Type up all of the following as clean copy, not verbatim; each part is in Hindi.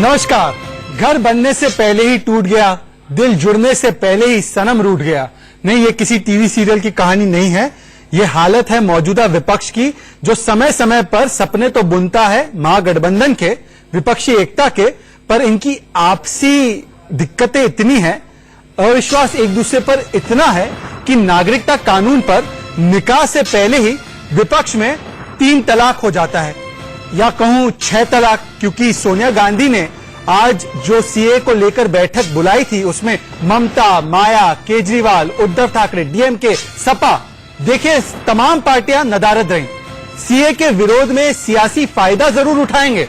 नमस्कार। घर बनने से पहले ही टूट गया, दिल जुड़ने से पहले ही सनम रूठ गया। नहीं, ये किसी टीवी सीरियल की कहानी नहीं है। ये हालत है मौजूदा विपक्ष की, जो समय समय पर सपने तो बुनता है महागठबंधन के, विपक्षी एकता के, पर इनकी आपसी दिक्कतें इतनी हैं, अविश्वास एक दूसरे पर इतना है कि नागरिकता कानून पर निकाह से पहले ही विपक्ष में 3 तलाक हो जाता है, या कहूं 6 तलाक, क्योंकि सोनिया गांधी ने आज जो सीए को लेकर बैठक बुलाई थी उसमें ममता, माया, केजरीवाल, उद्धव ठाकरे, डीएमके, सपा, देखिए तमाम पार्टियां नदारद रहीं। सीए के विरोध में सियासी फायदा जरूर उठाएंगे,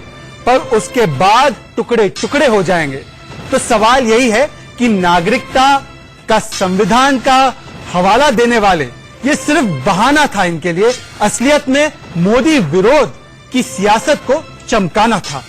पर उसके बाद टुकड़े टुकड़े हो जाएंगे। तो सवाल यही है कि नागरिकता का संविधान का हवाला देने वाले ये सिर्फ बहाना था इनके लिए, असलियत में मोदी विरोध की सियासत को चमकाना था।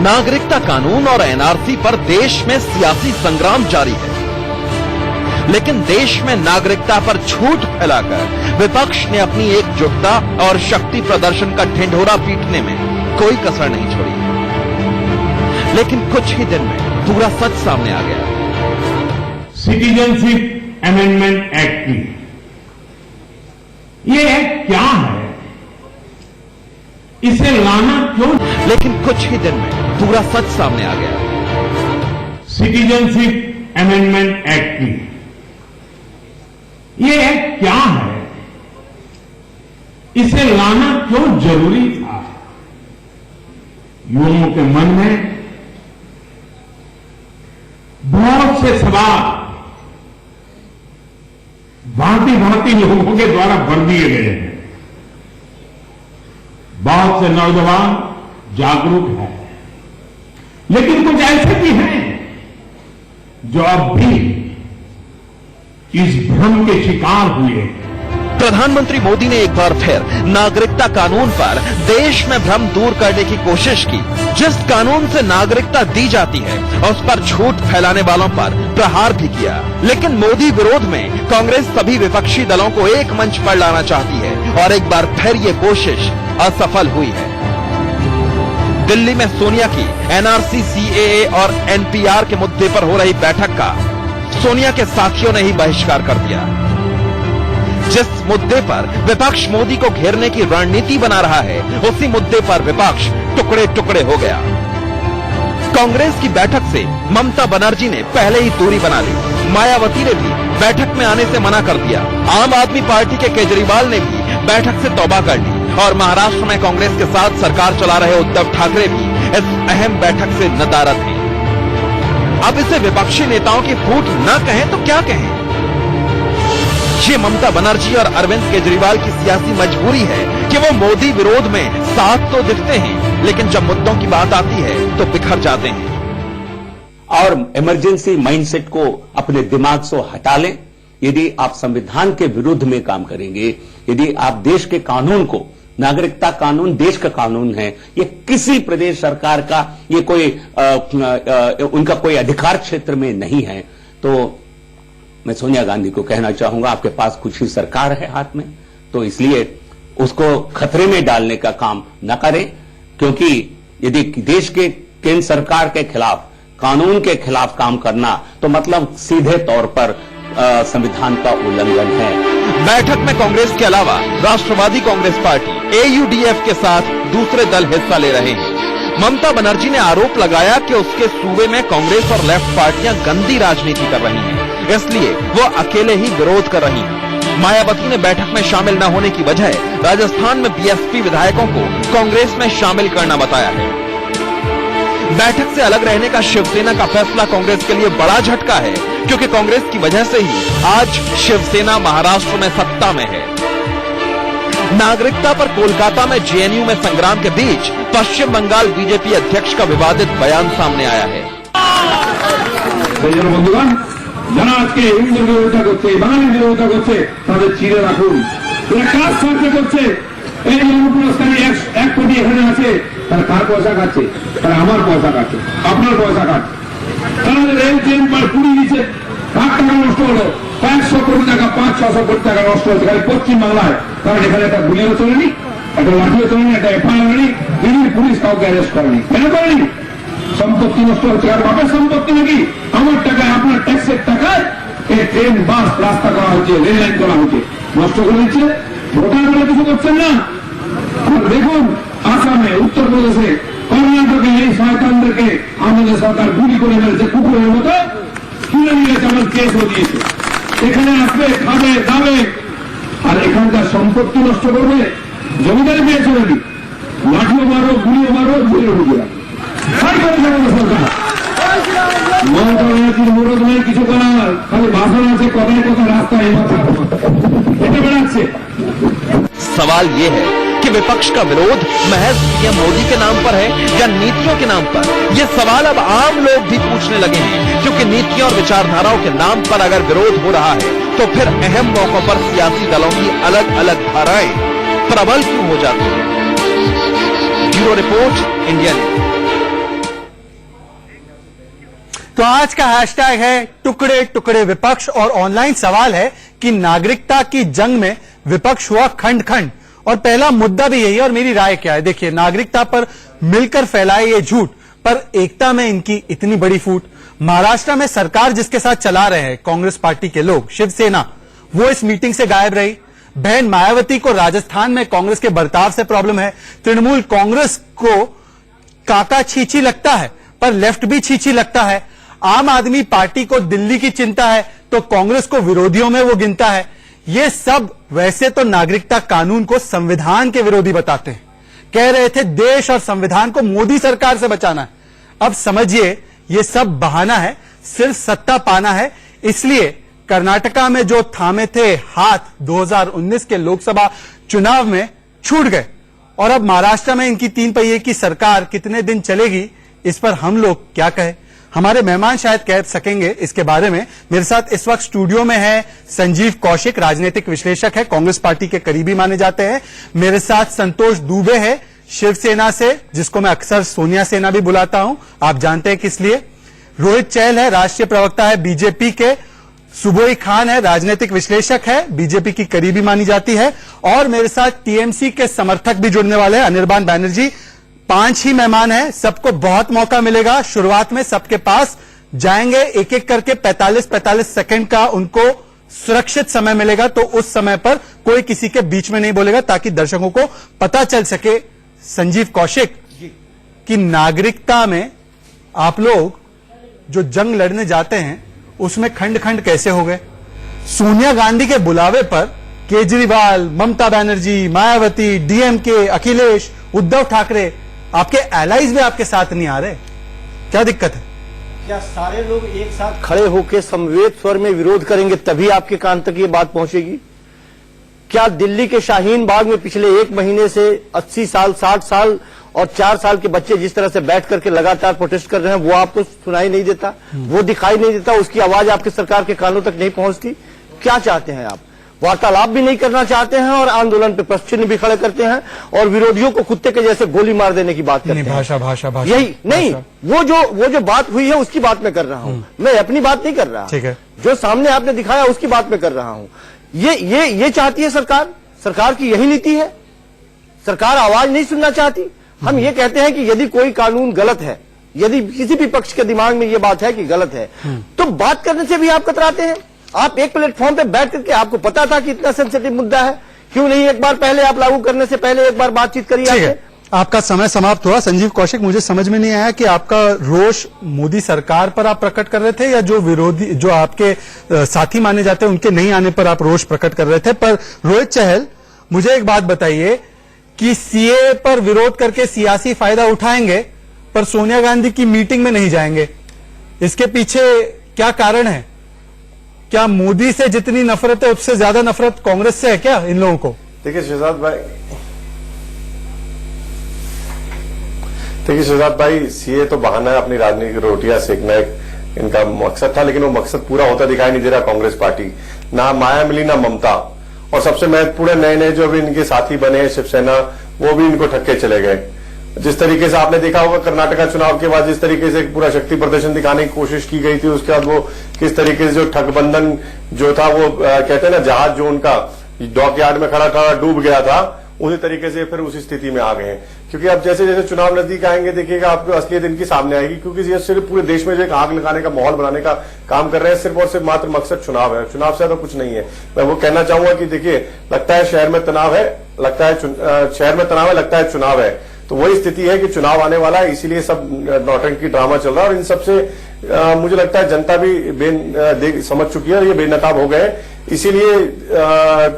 नागरिकता कानून और एनआरसी पर देश में सियासी संग्राम जारी है, लेकिन देश में नागरिकता पर झूठ फैलाकर विपक्ष ने अपनी एकजुटता और शक्ति प्रदर्शन का ढिंढोरा पीटने में कोई कसर नहीं छोड़ी। लेकिन कुछ ही दिन में पूरा सच सामने आ गया। सिटीजनशिप अमेंडमेंट एक्ट की ये एक्ट क्या है, इसे लाना क्यों? लेकिन कुछ ही दिन में पूरा सच सामने आ गया। सिटीजनशिप अमेंडमेंट एक्ट की ये एक्ट क्या है, इसे लाना क्यों जरूरी था? युवाओं के मन में बहुत से सवाल भांति भांति लोगों के द्वारा भर दिए गए हैं। बहुत से नौजवान जागरूक हैं, लेकिन कुछ ऐसे भी हैं जो अब भी इस भ्रम के शिकार हुए। प्रधानमंत्री मोदी ने एक बार फिर नागरिकता कानून पर देश में भ्रम दूर करने की कोशिश की। जिस कानून से नागरिकता दी जाती है उस पर झूठ फैलाने वालों पर प्रहार भी किया। लेकिन मोदी विरोध में कांग्रेस सभी विपक्षी दलों को एक मंच पर लाना चाहती है और एक बार फिर ये कोशिश असफल हुई है। दिल्ली में सोनिया की एनआरसी, सीएए और एनपीआर के मुद्दे पर हो रही बैठक का सोनिया के साथियों ने ही बहिष्कार कर दिया। जिस मुद्दे पर विपक्ष मोदी को घेरने की रणनीति बना रहा है, उसी मुद्दे पर विपक्ष टुकड़े टुकड़े हो गया। कांग्रेस की बैठक से ममता बनर्जी ने पहले ही दूरी बना ली। मायावती ने भी बैठक में आने से मना कर दिया। आम आदमी पार्टी के केजरीवाल ने भी बैठक से तौबा कर ली और महाराष्ट्र में कांग्रेस के साथ सरकार चला रहे उद्धव ठाकरे भी इस अहम बैठक से नदारद हैं। अब इसे विपक्षी नेताओं की फूट न कहें तो क्या कहें? ये ममता बनर्जी और अरविंद केजरीवाल की सियासी मजबूरी है कि वो मोदी विरोध में साथ तो दिखते हैं, लेकिन जब मुद्दों की बात आती है तो बिखर जाते हैं। और इमरजेंसी माइंडसेट को अपने दिमाग से हटा लें। यदि आप संविधान के विरुद्ध में काम करेंगे, यदि आप देश के कानून को, नागरिकता कानून देश का कानून है, ये किसी प्रदेश सरकार का, ये कोई उनका कोई अधिकार क्षेत्र में नहीं है, तो मैं सोनिया गांधी को कहना चाहूंगा, आपके पास कुछ ही सरकार है हाथ में, तो इसलिए उसको खतरे में डालने का काम न करें। क्योंकि यदि देश के केंद्र सरकार के खिलाफ, कानून के खिलाफ काम करना, तो मतलब सीधे तौर पर संविधान का उल्लंघन है। बैठक में कांग्रेस के अलावा राष्ट्रवादी कांग्रेस पार्टी, एयूडीएफ के साथ दूसरे दल हिस्सा ले रहे हैं। ममता बनर्जी ने आरोप लगाया कि उसके सूबे में कांग्रेस और लेफ्ट पार्टियां गंदी राजनीति कर रही हैं, इसलिए वो अकेले ही विरोध कर रही हैं। मायावती ने बैठक में शामिल न होने की वजह राजस्थान में बीएसपी विधायकों को कांग्रेस में शामिल करना बताया है। बैठक से अलग रहने का शिवसेना का फैसला कांग्रेस के लिए बड़ा झटका है, क्योंकि कांग्रेस की वजह से ही आज शिवसेना महाराष्ट्र में सत्ता में है। नागरिकता पर कोलकाता में जेएनयू में संग्राम के बीच पश्चिम बंगाल बीजेपी अध्यक्ष का विवादित बयान सामने आया है। যারা আজকে হিন্দুদের বিরোধিতা করছে, বাঙালির বিরোধিতা করছে, তাদের চিনে রাখুন। এরা কাজ করতে করছে। এই পুরস্কারী 1 কোটি এখানে আছে, তারা কার পয়সা খাচ্ছে? তারা আমার পয়সা খাচ্ছে, আপনার পয়সা খাচ্ছে। তারা রেল ট্রেন পুড়িয়ে দিচ্ছে, লাখ টাকা নষ্ট হলো, 500 কোটি টাকা, 500-600 কোটি টাকা নষ্ট হচ্ছে খালি পশ্চিম বাংলায়। কারণ এখানে একটা গুলিও চলেনি, একটা লাঠিও চলেনি, একটা এফআইআর হয়নি, দিল্লির পুলিশ কাউকে অ্যারেস্ট করেনি। কেন করেনি? সম্পত্তি নষ্ট হচ্ছে। আর বাপের সম্পত্তি নাকি আমার টাকায়, আপনার ট্যাক্সের টাকায় এই ট্রেন, বাস, রাস্তা করা হচ্ছে, রেল লাইন করা হচ্ছে, নষ্ট করে দিচ্ছে। ভোটার বলে কিছু করছেন না। দেখুন আসামে, উত্তরপ্রদেশে, কর্ণাটকে এই শয়তানদেরকে আমাদের সরকার গুলি করে মেরেছে, কুকুরের মতো তুলে নিয়েছে, আমার কেসও দিয়েছে। এখানে আসবে, খাবে, দাবে, আর এখানকার সম্পত্তি নষ্ট করবে। জমিদারি পেয়েছে নাকি? লাঠিও মারো, গুলিও মারো, জেলে ঢুকে তাই করেছে আমাদের সরকার। মমতা ব্যানার্জির মুরদ নেই কিছু করার, খালি ভাষণ আছে, কথায় কথা রাস্তায় হেঁটে বেড়াচ্ছে। सवाल ये है कि विपक्ष का विरोध महज पीएम मोदी के नाम पर है या नीतियों के नाम पर? ये सवाल अब आम लोग भी पूछने लगे हैं, क्योंकि नीतियों और विचारधाराओं के नाम पर अगर विरोध हो रहा है तो फिर अहम मौकों पर सियासी दलों की अलग अलग धाराएं प्रबल क्यों हो जाती हैं? Bureau report, India news. तो आज का हैशटैग है टुकड़े टुकड़े विपक्ष, और ऑनलाइन सवाल है कि नागरिकता की जंग में विपक्ष हुआ खंड खंड, और पहला मुद्दा भी यही है। और मेरी राय क्या है, देखिए, नागरिकता पर मिलकर फैलाए ये झूठ, पर एकता में इनकी इतनी बड़ी फूट। महाराष्ट्र में सरकार जिसके साथ चला रहे हैं कांग्रेस पार्टी के लोग, शिवसेना, वो इस मीटिंग से गायब रही। बहन मायावती को राजस्थान में कांग्रेस के बर्ताव से प्रॉब्लम है। तृणमूल कांग्रेस को काका छीछी लगता है, पर लेफ्ट भी छीछी लगता है। आम आदमी पार्टी को दिल्ली की चिंता है, तो कांग्रेस को विरोधियों में वो गिनता है। ये सब वैसे तो नागरिकता कानून को संविधान के विरोधी बताते हैं। कह रहे थे देश और संविधान को मोदी सरकार से बचाना है। अब समझिए ये सब बहाना है, सिर्फ सत्ता पाना है। इसलिए कर्नाटका में जो थामे थे हाथ 2019 के लोकसभा चुनाव में छूट गए, और अब महाराष्ट्र में इनकी 3 पहिए की सरकार कितने दिन चलेगी, इस पर हम लोग क्या कहें। हमारे मेहमान शायद कह सकेंगे इसके बारे में। मेरे साथ इस वक्त स्टूडियो में है संजीव कौशिक, राजनीतिक विश्लेषक है, कांग्रेस पार्टी के करीबी माने जाते हैं। मेरे साथ संतोष दुबे है शिवसेना से, जिसको मैं अक्सर सोनिया सेना भी बुलाता हूं, आप जानते हैं किस लिए। रोहित चहल है, राष्ट्रीय प्रवक्ता है बीजेपी के। सुबोई खान है, राजनीतिक विश्लेषक है, बीजेपी की करीबी मानी जाती है। और मेरे साथ टीएमसी के समर्थक भी जुड़ने वाले हैं, अनिर्बान बैनर्जी। 5 ही मेहमान हैं, सबको बहुत मौका मिलेगा। शुरुआत में सबके पास जाएंगे, एक एक करके 45-45 सेकंड का उनको सुरक्षित समय मिलेगा, तो उस समय पर कोई किसी के बीच में नहीं बोलेगा, ताकि दर्शकों को पता चल सके। संजीव कौशिक, कि नागरिकता में आप लोग जो जंग लड़ने जाते हैं उसमें खंड खंड कैसे हो गए? सोनिया गांधी के बुलावे पर केजरीवाल, ममता बनर्जी, मायावती, डीएमके, अखिलेश, उद्धव ठाकरे, आपके एलाइज भी आपके साथ नहीं आ रहे, क्या दिक्कत है? क्या सारे लोग एक साथ खड़े होकर समवेत स्वर में विरोध करेंगे तभी आपके कान तक ये बात पहुंचेगी? क्या दिल्ली के शाहीन बाग में पिछले 1 महीने से 80 साल, 60 साल और 4 साल के बच्चे जिस तरह से बैठ करके लगातार प्रोटेस्ट कर रहे हैं, वो आपको सुनाई नहीं देता, वो दिखाई नहीं देता, उसकी आवाज आपकी सरकार के कानों तक नहीं पहुंचती? क्या चाहते हैं आप? वार्तालाप भी नहीं करना चाहते हैं और आंदोलन पे प्रश्न भी खड़े करते हैं और विरोधियों को कुत्ते के जैसे गोली मार देने की बात करते हैं। भाषा यही नहीं, वो जो बात हुई है उसकी बात मैं कर रहा हूं, मैं अपनी बात नहीं कर रहा। ठीक है, जो सामने आपने दिखाया उसकी बात मैं कर रहा हूं। ये चाहती है सरकार की यही नीति है। सरकार आवाज नहीं सुनना चाहती। हम ये कहते हैं कि यदि कोई कानून गलत है, यदि किसी भी पक्ष के दिमाग में ये बात है कि गलत है, तो बात करने से भी आप कतराते हैं। आप एक प्लेटफॉर्म पे बैठ करके, आपको पता था कि इतना सेंसिटिव मुद्दा है, क्यों नहीं एक बार पहले आप लागू करने से पहले एक बार बातचीत करिए? आपका समय समाप्त हुआ। संजीव कौशिक, मुझे समझ में नहीं आया कि आपका रोष मोदी सरकार पर आप प्रकट कर रहे थे, या जो विरोधी, जो आपके साथी माने जाते हैं उनके नहीं आने पर आप रोष प्रकट कर रहे थे। पर रोहित चहल, मुझे एक बात बताइए कि सीए पर विरोध करके सियासी फायदा उठाएंगे, पर सोनिया गांधी की मीटिंग में नहीं जाएंगे, इसके पीछे क्या कारण है? क्या मोदी से जितनी नफरत है उससे ज्यादा नफरत कांग्रेस से है क्या इन लोगों को? देखिए शहजाद भाई, सीए तो बहाना है, अपनी राजनीतिक रोटियां सेकना एक इनका मकसद था, लेकिन वो मकसद पूरा होता दिखाई नहीं दे रहा। कांग्रेस पार्टी, ना माया मिली ना ममता, और सबसे महत्वपूर्ण नए जो भी इनके साथी बने हैं शिवसेना, वो भी इनको ठक्के चले गए। जिस तरीके से आपने देखा होगा कर्नाटका चुनाव के बाद जिस तरीके से पूरा शक्ति प्रदर्शन दिखाने की कोशिश की गई थी, उसके बाद वो किस तरीके से जो ठगबंधन जो था वो कहते हैं ना जहाज जो उनका डॉकयार्ड में खड़ा खड़ा डूब गया था, उसी तरीके से फिर उसी स्थिति में आ गए हैं। क्योंकि अब जैसे जैसे चुनाव नजदीक आएंगे देखिएगा आपको असलियत इनकी सामने आएगी, क्योंकि ये सिर्फ पूरे देश में जो एक आग लगाने का माहौल बनाने का काम कर रहे हैं, सिर्फ और सिर्फ मात्र मकसद चुनाव है, चुनाव से ज्यादा कुछ नहीं है। मैं वो कहना चाहूंगा कि देखिए लगता है शहर में तनाव है, लगता है शहर में तनाव है, लगता है चुनाव है, तो वही स्थिति है कि चुनाव आने वाला है, इसीलिए सब नौटंकी ड्रामा चल रहा है। और इन सबसे मुझे लगता है जनता भी समझ चुकी है और ये बेनकाब हो गए, इसीलिए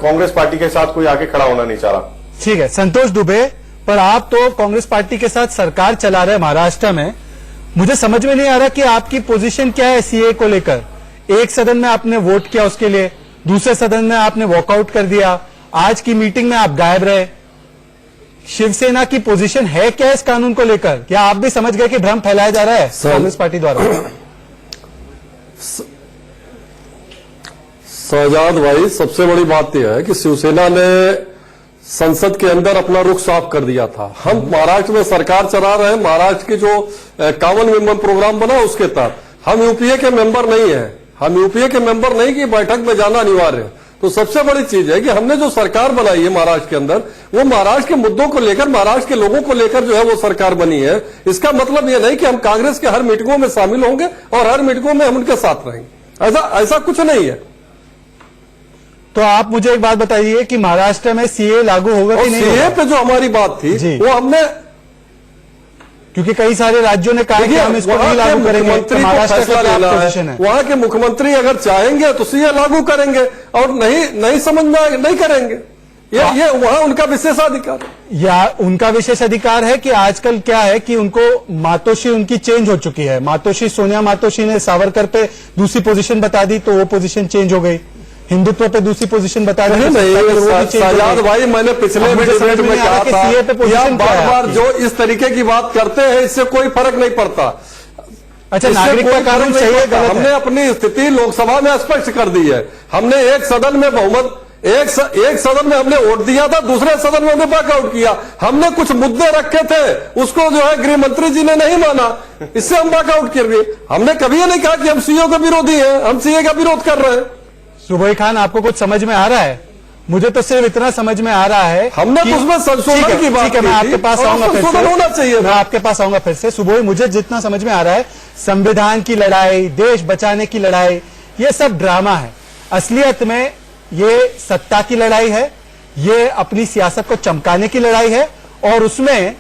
कांग्रेस पार्टी के साथ कोई आगे खड़ा होना नहीं चाह रहा। ठीक है संतोष दुबे, पर आप तो कांग्रेस पार्टी के साथ सरकार चला रहे हैं महाराष्ट्र में, मुझे समझ में नहीं आ रहा कि आपकी पोजीशन क्या है सीए को लेकर। एक सदन में आपने वोट किया उसके लिए, दूसरे सदन में आपने वॉकआउट कर दिया, आज की मीटिंग में आप गायब रहे। शिवसेना की पोजीशन है क्या इस कानून को लेकर? क्या आप भी समझ गए कि भ्रम फैलाया जा रहा है कांग्रेस पार्टी द्वारा? शहजाद भाई, सबसे बड़ी बात यह है कि शिवसेना ने संसद के अंदर अपना रुख साफ कर दिया था। हम महाराष्ट्र में सरकार चला रहे हैं, महाराष्ट्र की जो कॉमन मेंबर प्रोग्राम बना उसके तहत हम यूपीए के मेंबर नहीं है, हम यूपीए के मेंबर नहीं कि बैठक में जाना अनिवार्य है। तो सबसे बड़ी चीज है कि हमने जो सरकार बनाई है महाराष्ट्र के अंदर, वो महाराष्ट्र के मुद्दों को लेकर, महाराष्ट्र के लोगों को लेकर जो है वो सरकार बनी है। इसका मतलब ये नहीं कि हम कांग्रेस के हर मीटिंगों में शामिल होंगे और हर मीटिंगों में हम उनके साथ रहेंगे, ऐसा कुछ नहीं है। तो आप मुझे एक बात बताइए कि महाराष्ट्र में सीए लागू होगा कि नहीं? सीए पे जो हमारी बात थी वो हमने, क्योंकि कई सारे राज्यों ने कहा कि हम इसको नहीं लागू करेंगे, तो महाराष्ट्र का क्या पोजीशन है? वहां के मुख्यमंत्री अगर चाहेंगे तो सीए लागू करेंगे और नहीं समझ में नहीं करेंगे, ये वहां उनका विशेषाधिकार है। या उनका विशेष अधिकार है कि आजकल क्या है कि उनको मातोश्री उनकी चेंज हो चुकी है, मातोश्री सोनिया मातोश्री ने सावरकर पे दूसरी पोजीशन बता दी तो वो पोजीशन चेंज हो गई, हिंदुत्व पे दूसरी पोजीशन बता दी। शहजाद भाई, मैंने पिछले डिबेट में कहा था, बार बार जो इस तरीके की बात करते हैं इससे कोई फर्क नहीं पड़ता। अच्छा, नागरिकता कानून चाहिए, हमने अपनी स्थिति लोकसभा में स्पष्ट कर दी है। हमने एक सदन में बहुमत, एक सदन में हमने वोट दिया था, दूसरे सदन में हमने बैकआउट किया। हमने कुछ मुद्दे रखे थे, उसको जो है गृह मंत्री जी ने नहीं माना, इससे हम बैकआउट कर दिए। हमने कभी नहीं कहा कि हम सीए के विरोधी हैं, हम सीए का विरोध कर रहे हैं। सुबोई खान, आपको कुछ समझ में आ रहा है? मुझे तो सिर्फ इतना समझ में आ रहा है, हमने उसमें संशोधन की बात की, मैं आपके पास आऊंगा फिर से, होना चाहिए, मैं आपके पास आऊंगा फिर से। सुबोई, मुझे जितना समझ में आ रहा है, संविधान की लड़ाई, देश बचाने की लड़ाई, ये सब ड्रामा है। असलियत में ये सत्ता की लड़ाई है, ये अपनी सियासत को चमकाने की लड़ाई है, और उसमें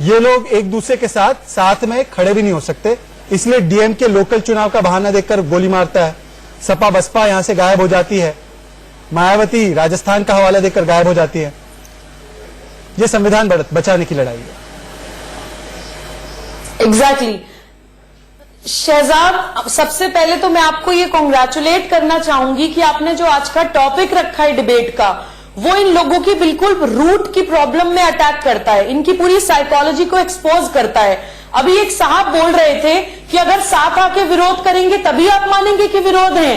ये लोग एक दूसरे के साथ में खड़े भी नहीं हो सकते। इसलिए डीएमके लोकल चुनाव का बहाना देकर गोली मारता है, सपा बसपा यहां से गायब हो जाती है, मायावती राजस्थान का हवाला देकर गायब हो जाती है। यह संविधान बचाने की लड़ाई है। एग्जैक्टली शहजाद, सबसे पहले तो मैं आपको ये कॉन्ग्रेचुलेट करना चाहूंगी कि आपने जो आज का टॉपिक रखा है डिबेट का, वो इन लोगों की बिल्कुल रूट की प्रॉब्लम में अटैक करता है, इनकी पूरी साइकोलॉजी को एक्सपोज करता है। अभी एक साहब बोल रहे थे कि अगर साथ आके विरोध करेंगे तभी आप मानेंगे कि विरोध है।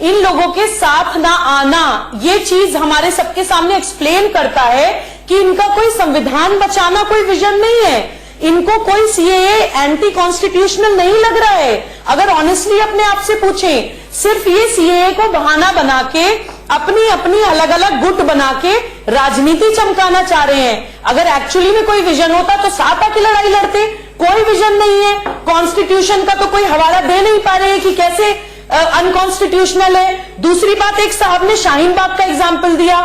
इन लोगों के साथ ना आना, ये चीज हमारे सबके सामने एक्सप्लेन करता है कि इनका कोई संविधान बचाना कोई विजन नहीं है, इनको कोई सीएए एंटी कॉन्स्टिट्यूशनल नहीं लग रहा है। अगर ऑनेस्टली अपने आप से पूछें, सिर्फ ये सीएए को बहाना बना के अपनी अपनी अलग अलग गुट बना के राजनीति चमकाना चाह रहे हैं। अगर एक्चुअली में कोई विजन होता तो साथ आके लड़ाई लड़ते। कोई विजन नहीं है, कॉन्स्टिट्यूशन का तो कोई हवाला दे नहीं पा रहे कि कैसे अनकॉन्स्टिट्यूशनल है। दूसरी बात, एक साहब ने शाहीन बाग का एग्जाम्पल दिया।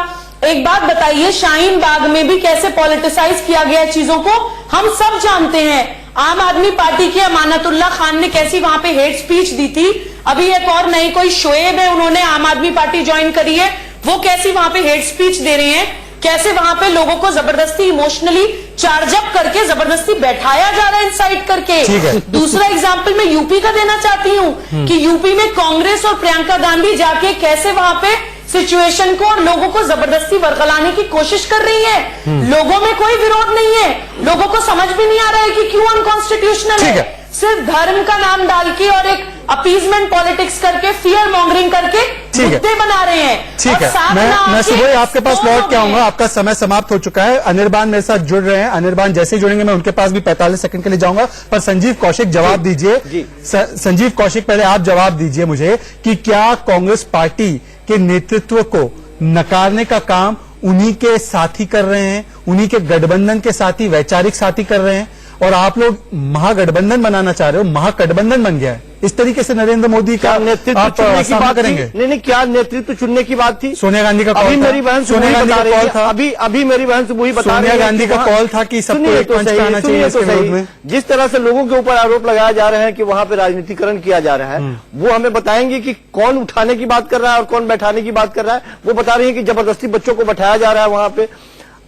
एक बात बताइए, शाहीन बाग में भी कैसे पॉलिटिसाइज किया गया चीजों को हम सब जानते हैं। आम आदमी पार्टी के अमानतुल्लाह खान ने कैसी वहां पे हेट स्पीच दी थी। अभी एक और नई कोई शोएब है, उन्होंने आम आदमी पार्टी ज्वाइन करी है, वो कैसी वहां पे हेट स्पीच दे रहे हैं, कैसे वहां पे लोगों को जबरदस्ती इमोशनली चार्जअप करके जबरदस्ती बैठाया जा रहा है इंसाइट करके। दूसरा एग्जाम्पल मैं यूपी का देना चाहती हूं कि यूपी में कांग्रेस और प्रियंका गांधी जाके कैसे वहां पे सिचुएशन को और लोगों को जबरदस्ती बरगलाने की कोशिश कर रही है। लोगों में कोई विरोध नहीं है, लोगों को समझ भी नहीं आ रहा है कि क्यों अनकॉन्स्टिट्यूशनल है। सिर्फ धर्म का नाम डाल के और एक अपीजमेंट पॉलिटिक्स करके, फियर मॉन्गरिंग करके ठीक है। मुद्दे बना रहे हैं। ठीक और है, साथ मैं आके सुबह ही आपके पास दोनों लौट के आऊंगा। में- आपका समय समाप्त हो चुका है। अनिर्बान मेरे साथ जुड़ रहे हैं। अनिर्बान जैसे ही जुड़ेंगे मैं उनके पास भी 45 सेकंड के लिए जाऊंगा। पर संजीव कौशिक जवाब दीजिए। जी। संजीव कौशिक पहले आप जवाब दीजिए मुझे कि क्या कांग्रेस पार्टी के नेतृत्व को नकारने का काम उन्हीं के साथी कर रहे हैं, उन्हीं के गठबंधन के साथी, वैचारिक साथी कर रहे हैं, और आप लोग महागठबंधन बनाना चाह रहे हो, महागठबंधन बन गया है। इस तरीके से नरेंद्र मोदी का क्या नेतृत्व आप चुनने की सामना बात थी? करेंगे? नहीं, क्या नेतृत्व चुनने की बात थी? सोनिया गांधी का अभी कॉल था। मेरी बहन से सोनिया वही गांधी बता का रही कॉल है। था। अभी मेरी बहन से वही बता रही सोनिया है गांधी कि का वहाँ- कॉल था कि सबको सुनिए एक तो मंच पे सही, आना चाहिए सुनिए इसके तो सही। विरोध में। जिस तरह से लोगों के ऊपर आरोप लगाया जा रहा है कि वहां पे राजनीतिकरण किया जा रहा है, वो हमें बताएंगे कि कौन उठाने की बात कर रहा है और कौन बैठाने की बात कर रहा है। वो बता रही है कि जबरदस्ती बच्चों को बैठाया जा रहा है वहां पे।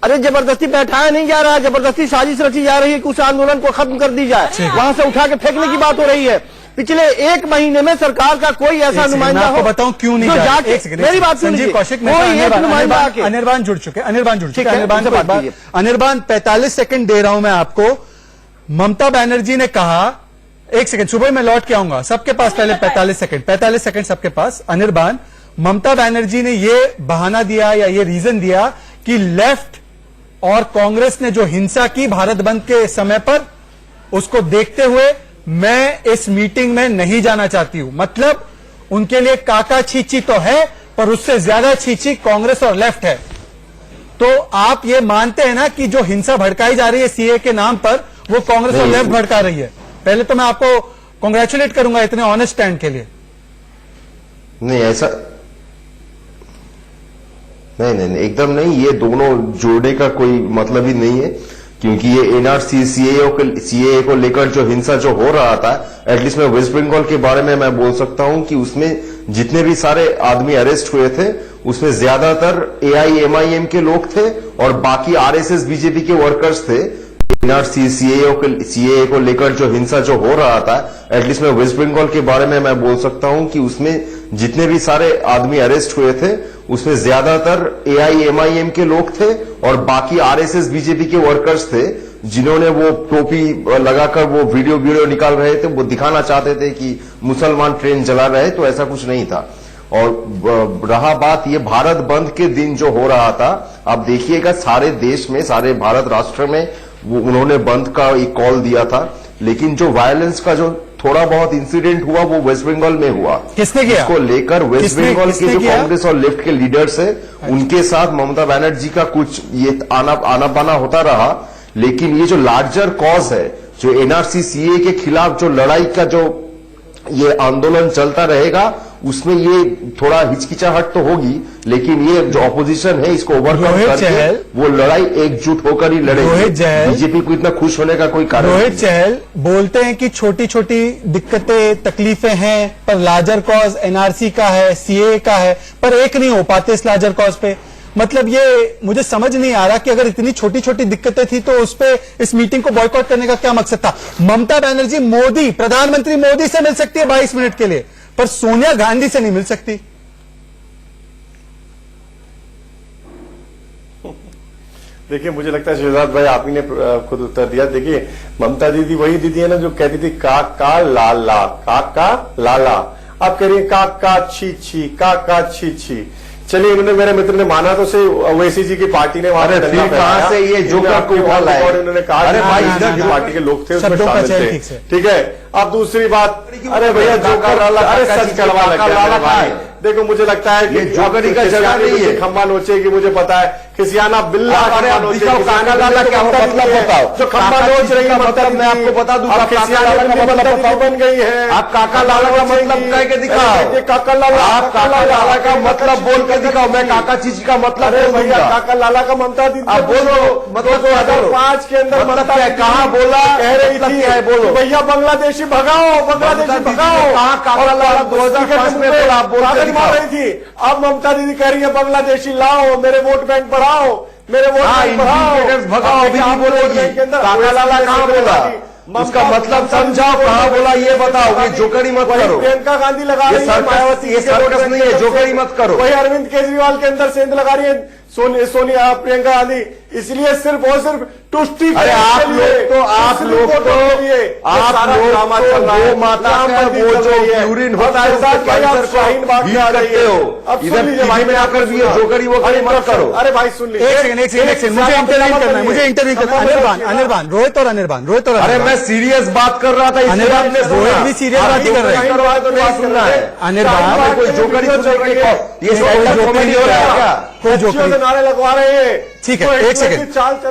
अरे जबरदस्ती बैठाया नहीं जा रहा है, जबरदस्ती साजिश रची जा रही है कि उस आंदोलन को खत्म कर दी जाए, वहां से उठा के फेंकने की बात हो रही है। पिछले एक महीने में सरकार का कोई ऐसा नुमाइंदा आपको बताऊं क्यों नहीं जो जा रहा? जाके- एक सेकंड, मेरी बात सुनिए। संजीव कौशिक कोई एक नुमाइंदा आके अनिर्बान जुड़ चुके हैं। अनिर्बान जुड़ चुके ठीक हैं। है, अनिर्बान उनसे को बात एक बार- कीजिए। अनिर्बान 45 सेकंड दे रहा हूं मैं आपको। ममता बनर्जी ने कहा, एक सेकंड, सुबह मैं लौट के आऊंगा। सबके पास पहले 45 सेकंड सबके पास। अनिर्बान, ममता बनर्जी ने यह बहाना दिया या ये रीजन दिया कि लेफ्ट और कांग्रेस ने जो हिंसा की भारत बंद के समय पर, उसको देखते हुए मैं इस मीटिंग में नहीं जाना चाहती हूं। मतलब उनके लिए काका छीची तो है, पर उससे ज्यादा छीची कांग्रेस और लेफ्ट है। तो आप ये मानते हैं ना कि जो हिंसा भड़काई जा रही है सीए के नाम पर, वो कांग्रेस और लेफ्ट भड़का रही है? पहले तो मैं आपको कांग्रेचुलेट करूंगा इतने ऑनेस्ट स्टैंड के लिए। नहीं ऐसा नहीं, एकदम नहीं। ये दोनों जोड़ने का कोई मतलब ही नहीं है, क्योंकि ये एनआरसी सीएए को लेकर जो हिंसा जो हो रहा था, एटलीस्ट मैं वेस्ट बंगाल के बारे में मैं बोल सकता हूं कि उसमें जितने भी सारे आदमी अरेस्ट हुए थे, उसमें ज्यादातर एआईएमआईएम के लोग थे और बाकी आरएसएस बीजेपी के वर्कर्स थे। एनआरसी सीएए को लेकर जो हिंसा जो हो रहा था, एटलीस्ट मैं वेस्ट बंगाल के बारे में मैं बोल सकता हूं कि उसमें जितने भी सारे आदमी अरेस्ट हुए थे, उसमें ज्यादातर एआईएमआईएम के लोग थे और बाकी आरएसएस बीजेपी के वर्कर्स थे, जिन्होंने वो टोपी लगाकर वो वीडियो निकाल रहे थे। वो दिखाना चाहते थे कि मुसलमान ट्रेन जला रहे, तो ऐसा कुछ नहीं था। और रहा बात ये भारत बंद के दिन जो हो रहा था, आप देखिएगा सारे देश में, सारे भारत राष्ट्र में वो उन्होंने बंद का एक कॉल दिया था, लेकिन जो वायलेंस का जो थोड़ा बहुत इंसिडेंट हुआ वो वेस्ट बंगाल में हुआ। किसने किया? इसको लेकर वेस्ट बंगाल के जो किया? कांग्रेस और लेफ्ट के लीडर्स है, उनके साथ ममता बनर्जी का कुछ ये आना बाना होता रहा। लेकिन ये जो लार्जर कॉज है, जो एनआरसी सीए के खिलाफ जो लड़ाई का जो ये आंदोलन चलता रहेगा, उसमें ये थोड़ा हिचकिचाहट तो होगी, लेकिन ये जो ऑपोजिशन है इसको ओवरकम करके वो लड़ाई एकजुट होकर ही लड़ेगी। बीजेपी को इतना खुश होने का कोई कारण नहीं। रोहित चहल बोलते हैं कि छोटी छोटी दिक्कतें तकलीफें हैं, पर लार्जर कॉज एनआरसी का है, सीए का है, पर एक नहीं हो पाते इस लार्जर कॉज पे। मतलब ये मुझे समझ नहीं आ रहा कि अगर इतनी छोटी छोटी दिक्कतें थी तो उस पे इस मीटिंग को बॉयकॉट करने का क्या मकसद था? ममता बनर्जी मोदी, प्रधानमंत्री मोदी से मिल सकती है 22 मिनट के लिए, पर सोनिया गांधी से नहीं मिल सकती। देखिए, मुझे लगता है शहजाद भाई आप ही ने खुद उत्तर दिया। देखिए, ममता दीदी वही दीदी है ना जो कहती थी काका लाला, काका लाला। आप कह रही है काका छी छी, काका छी छी। चलिए, इन्होंने, मेरे मित्र ने माना तो से ओवैसी जी की पार्टी ने वहां फिर कहां से ये जोकर को उठा है? उन्होंने कहा अरे भाई, इधर की पार्टी के लोग थे उसमें शब्दों का शामिल चयन थे। ठीक से। ठीक है, अब दूसरी बात, अरे भैया जोकर, अरे सच कड़वा लग गया भाई। देखो, मुझे लगता है कि जोकरी का जगह नहीं है। खम्बा नोचे कि मुझे पता है खिसियाना बिल्ला। अरे अब दिखाओ काका लाला क्या मतलब बताओ। जो खम्बा नोच रही है मतलब मैं आपको बता दूं, काका लाला का मतलब बताओ। बन गई है। आप काका लाला का मतलब कह के दिखाओ। काका लाला, आप काका लाला का मतलब बोल के दिखाओ। मैं काका चीज का मतलब अरे भैया, काका लाला का ममता दीदी आप बोलो, मतलब 2005 के अंदर मतलब क्या, कहाँ बोला, कह रही मतलब थी क्या है, बोलो। भैया बांग्लादेशी भगाओ, बांग्लादेशी भगाओ। कहाँ काका लाला 2005 में बोला? आप बोल के दिखाओ। रही थी। अब ममता दीदी कह रही है बांग्लादेशी लाओ, मेरे वोट बैंक बढ़ाओ, मेरे वोट बैंक बढ़ाओ, भगाओ। अभी नहीं बोलेगी काका लाला कहाँ बोला? उसका मतलब समझाओ, कहाँ बोला ये बताओ। ये जोकरी मत करो। प्रियंका गांधी लगा रही है, मायावती ये सर्कस नहीं है, जोकरी मत करो। वही अरविंद केजरीवाल के अंदर सेंध लगा रही है सोनिया प्रियंका गांधी, इसलिए सिर्फ और सिर्फ तुष्टि अरे आप लोग तो गौ माता का वो जो यूरिन होता है उसके कैंसर को हील करते हो, इधर टीवी में आकर भी ये जोकरी वो करी मत करो। अरे भाई सुन लीजिए, एक सेकंड मुझे इंटरव्यू करना है, मुझे इंटरव्यू करना है। अनिर्बान रोहित और अनिर्बान अरे मैं सीरियस बात कर रहा था, अनिर्बान रोहित भी सीरियस बात ही कर रहे हैं। सुनना है अनिर्बान कोई जोकरी ये स्टैंड कॉमेडी हो रहा है क्या? कोई जोकरी नारे लगवा रहे हैं। ठीक है,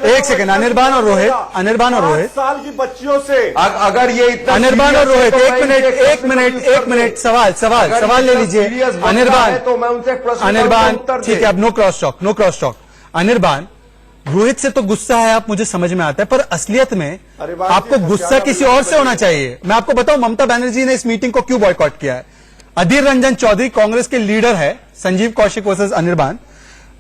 एक सेकंड अनिर्बान और रोहित, 8 साल की बच्चियों से अगर ये इतना अनिर्बान और रोहित, एक मिनट सवाल ले लीजिए। अनिर्बान तो मैं उनसे प्रश्न अनिर्बान ठीक है, अब no cross talk. Anirban Rohit से तो गुस्सा है, आप मुझे समझ में आता है, पर असलियत में आपको गुस्सा किसी और से होना चाहिए। मैं आपको बताऊं ममता बनर्जी ने इस मीटिंग को क्यों बॉयकॉट किया है। अधीर रंजन चौधरी कांग्रेस के लीडर है, संजीव कौशिक वर्सेस अनिर्बान।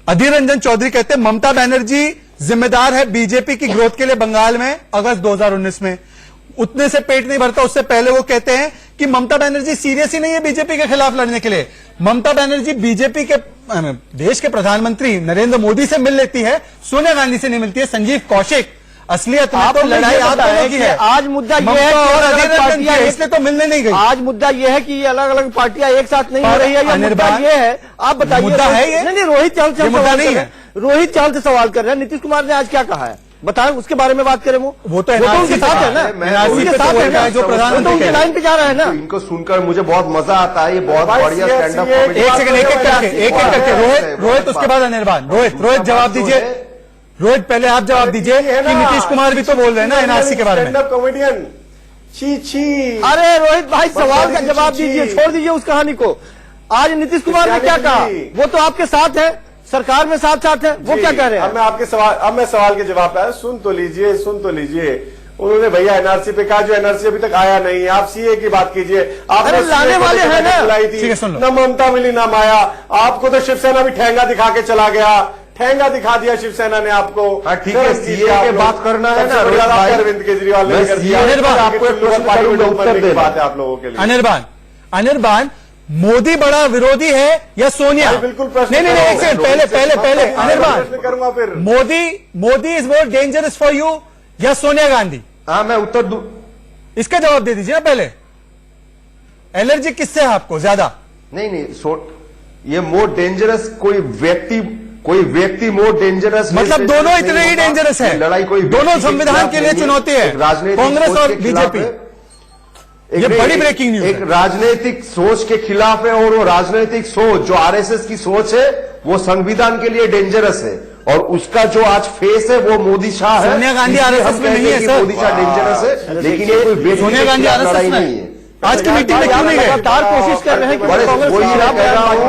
अधीर रंजन चौधरी कहते हैं ममता बनर्जी जिम्मेदार है बीजेपी की ग्रोथ के लिए बंगाल में अगस्त 2019 में। उतने से पेट नहीं भरता, उससे पहले वो कहते हैं कि ममता बनर्जी सीरियस ही नहीं है बीजेपी के खिलाफ लड़ने के लिए। ममता बनर्जी बीजेपी के देश के प्रधानमंत्री नरेंद्र मोदी से मिल लेती है, सोनिया गांधी से नहीं मिलती है। संजीव कौशिक असलियत में तो लड़ाई आप दोनों की है। आज मुद्दा यह है और कि अधीर रंजन की है, इसलिए तो मिलने नहीं गई। आज मुद्दा यह है कि ये अलग अलग पार्टियां एक साथ नहीं हो रही है। ये मुद्दा ये है, आप बताइए। मुद्दा है ये? नहीं, रोहित चाल से मुद्दा नहीं है। रोहित चाल से सवाल कर रहे हैं। नीतीश कुमार ने आज क्या कहा है बताएं, उसके बारे में बात करें। वो तो उनके साथ है ना, उनके साथ है ना, जो प्रधानमंत्री उनके लाइन पे जा रहा है ना। इनको सुनकर मुझे बहुत मजा आता है, ये बहुत बढ़िया स्टैंड अप कॉमेडी। एक सेकंड एक करके रोहित उसके बाद अनिर्बान। रोहित जवाब दीजिए। रोहित पहले आप जवाब दीजिए कि नीतीश कुमार भी तो बोल रहे हैं ना एनआरसी के बारे में। कॉमेडियन छी। अरे रोहित भाई सवाल का जवाब दीजिए, छोड़ दीजिए उस कहानी को। आज नीतीश कुमार ने क्या कहा, वो तो आपके साथ है, सरकार में साथ है, वो क्या कह रहे हैं? अब मैं सवाल के जवाब पे आया। सुन तो लीजिए। उन्होंने भैया एनआरसी पे कहा, जो एनआरसी अभी तक आया नहीं है। आप सीए की बात कीजिए, आपने लाने वाले हैं ना, बुलाई थी, न ममता मिली न माया। आपको तो शिवसेना भी ठेंगा दिखा के चला गया, ठेंगा दिखा दिया शिवसेना ने आपको। ठीक है, सीए के बात करना है ना अरविंद केजरीवाल ने कर दिया। आपको एक प्रश्न बात है आप लोगों के लिए। अनिर्बान मोदी बड़ा विरोधी है या सोनिया? बिल्कुल प्रश्न नहीं एक सेकंड पहले अनिर्बान करूंगा फिर। Modi is more dangerous for you या सोनिया गांधी? हाँ मैं उत्तर दूं, इसका जवाब दे दीजिए ना पहले। एलर्जी किससे है आपको ज्यादा? नहीं ये मोर डेंजरस कोई व्यक्ति मोर डेंजरस, मतलब दोनों इतने ही डेंजरस है। लड़ाई कोई दोनों संविधान के लिए चुनौती है, कांग्रेस और बीजेपी। ये बड़ी ब्रेकिंग न्यूज एक राजनीतिक सोच के खिलाफ है, और वो राजनीतिक सोच जो आरएसएस की सोच है वो संविधान के लिए डेंजरस है, और उसका जो आज फेस है वो मोदी शाह है। सोनिया गांधी आरएसएस में नहीं है सर। मोदी शाह डेंजरस है, लेकिन ये कोई सोनिया गांधी लड़ाई नहीं है। आज की मीटिंग में क्यों नहीं गए? लगातार कोशिश कर रहे हैं कि वही कांग्रेस मैं कह रहा हूं, वो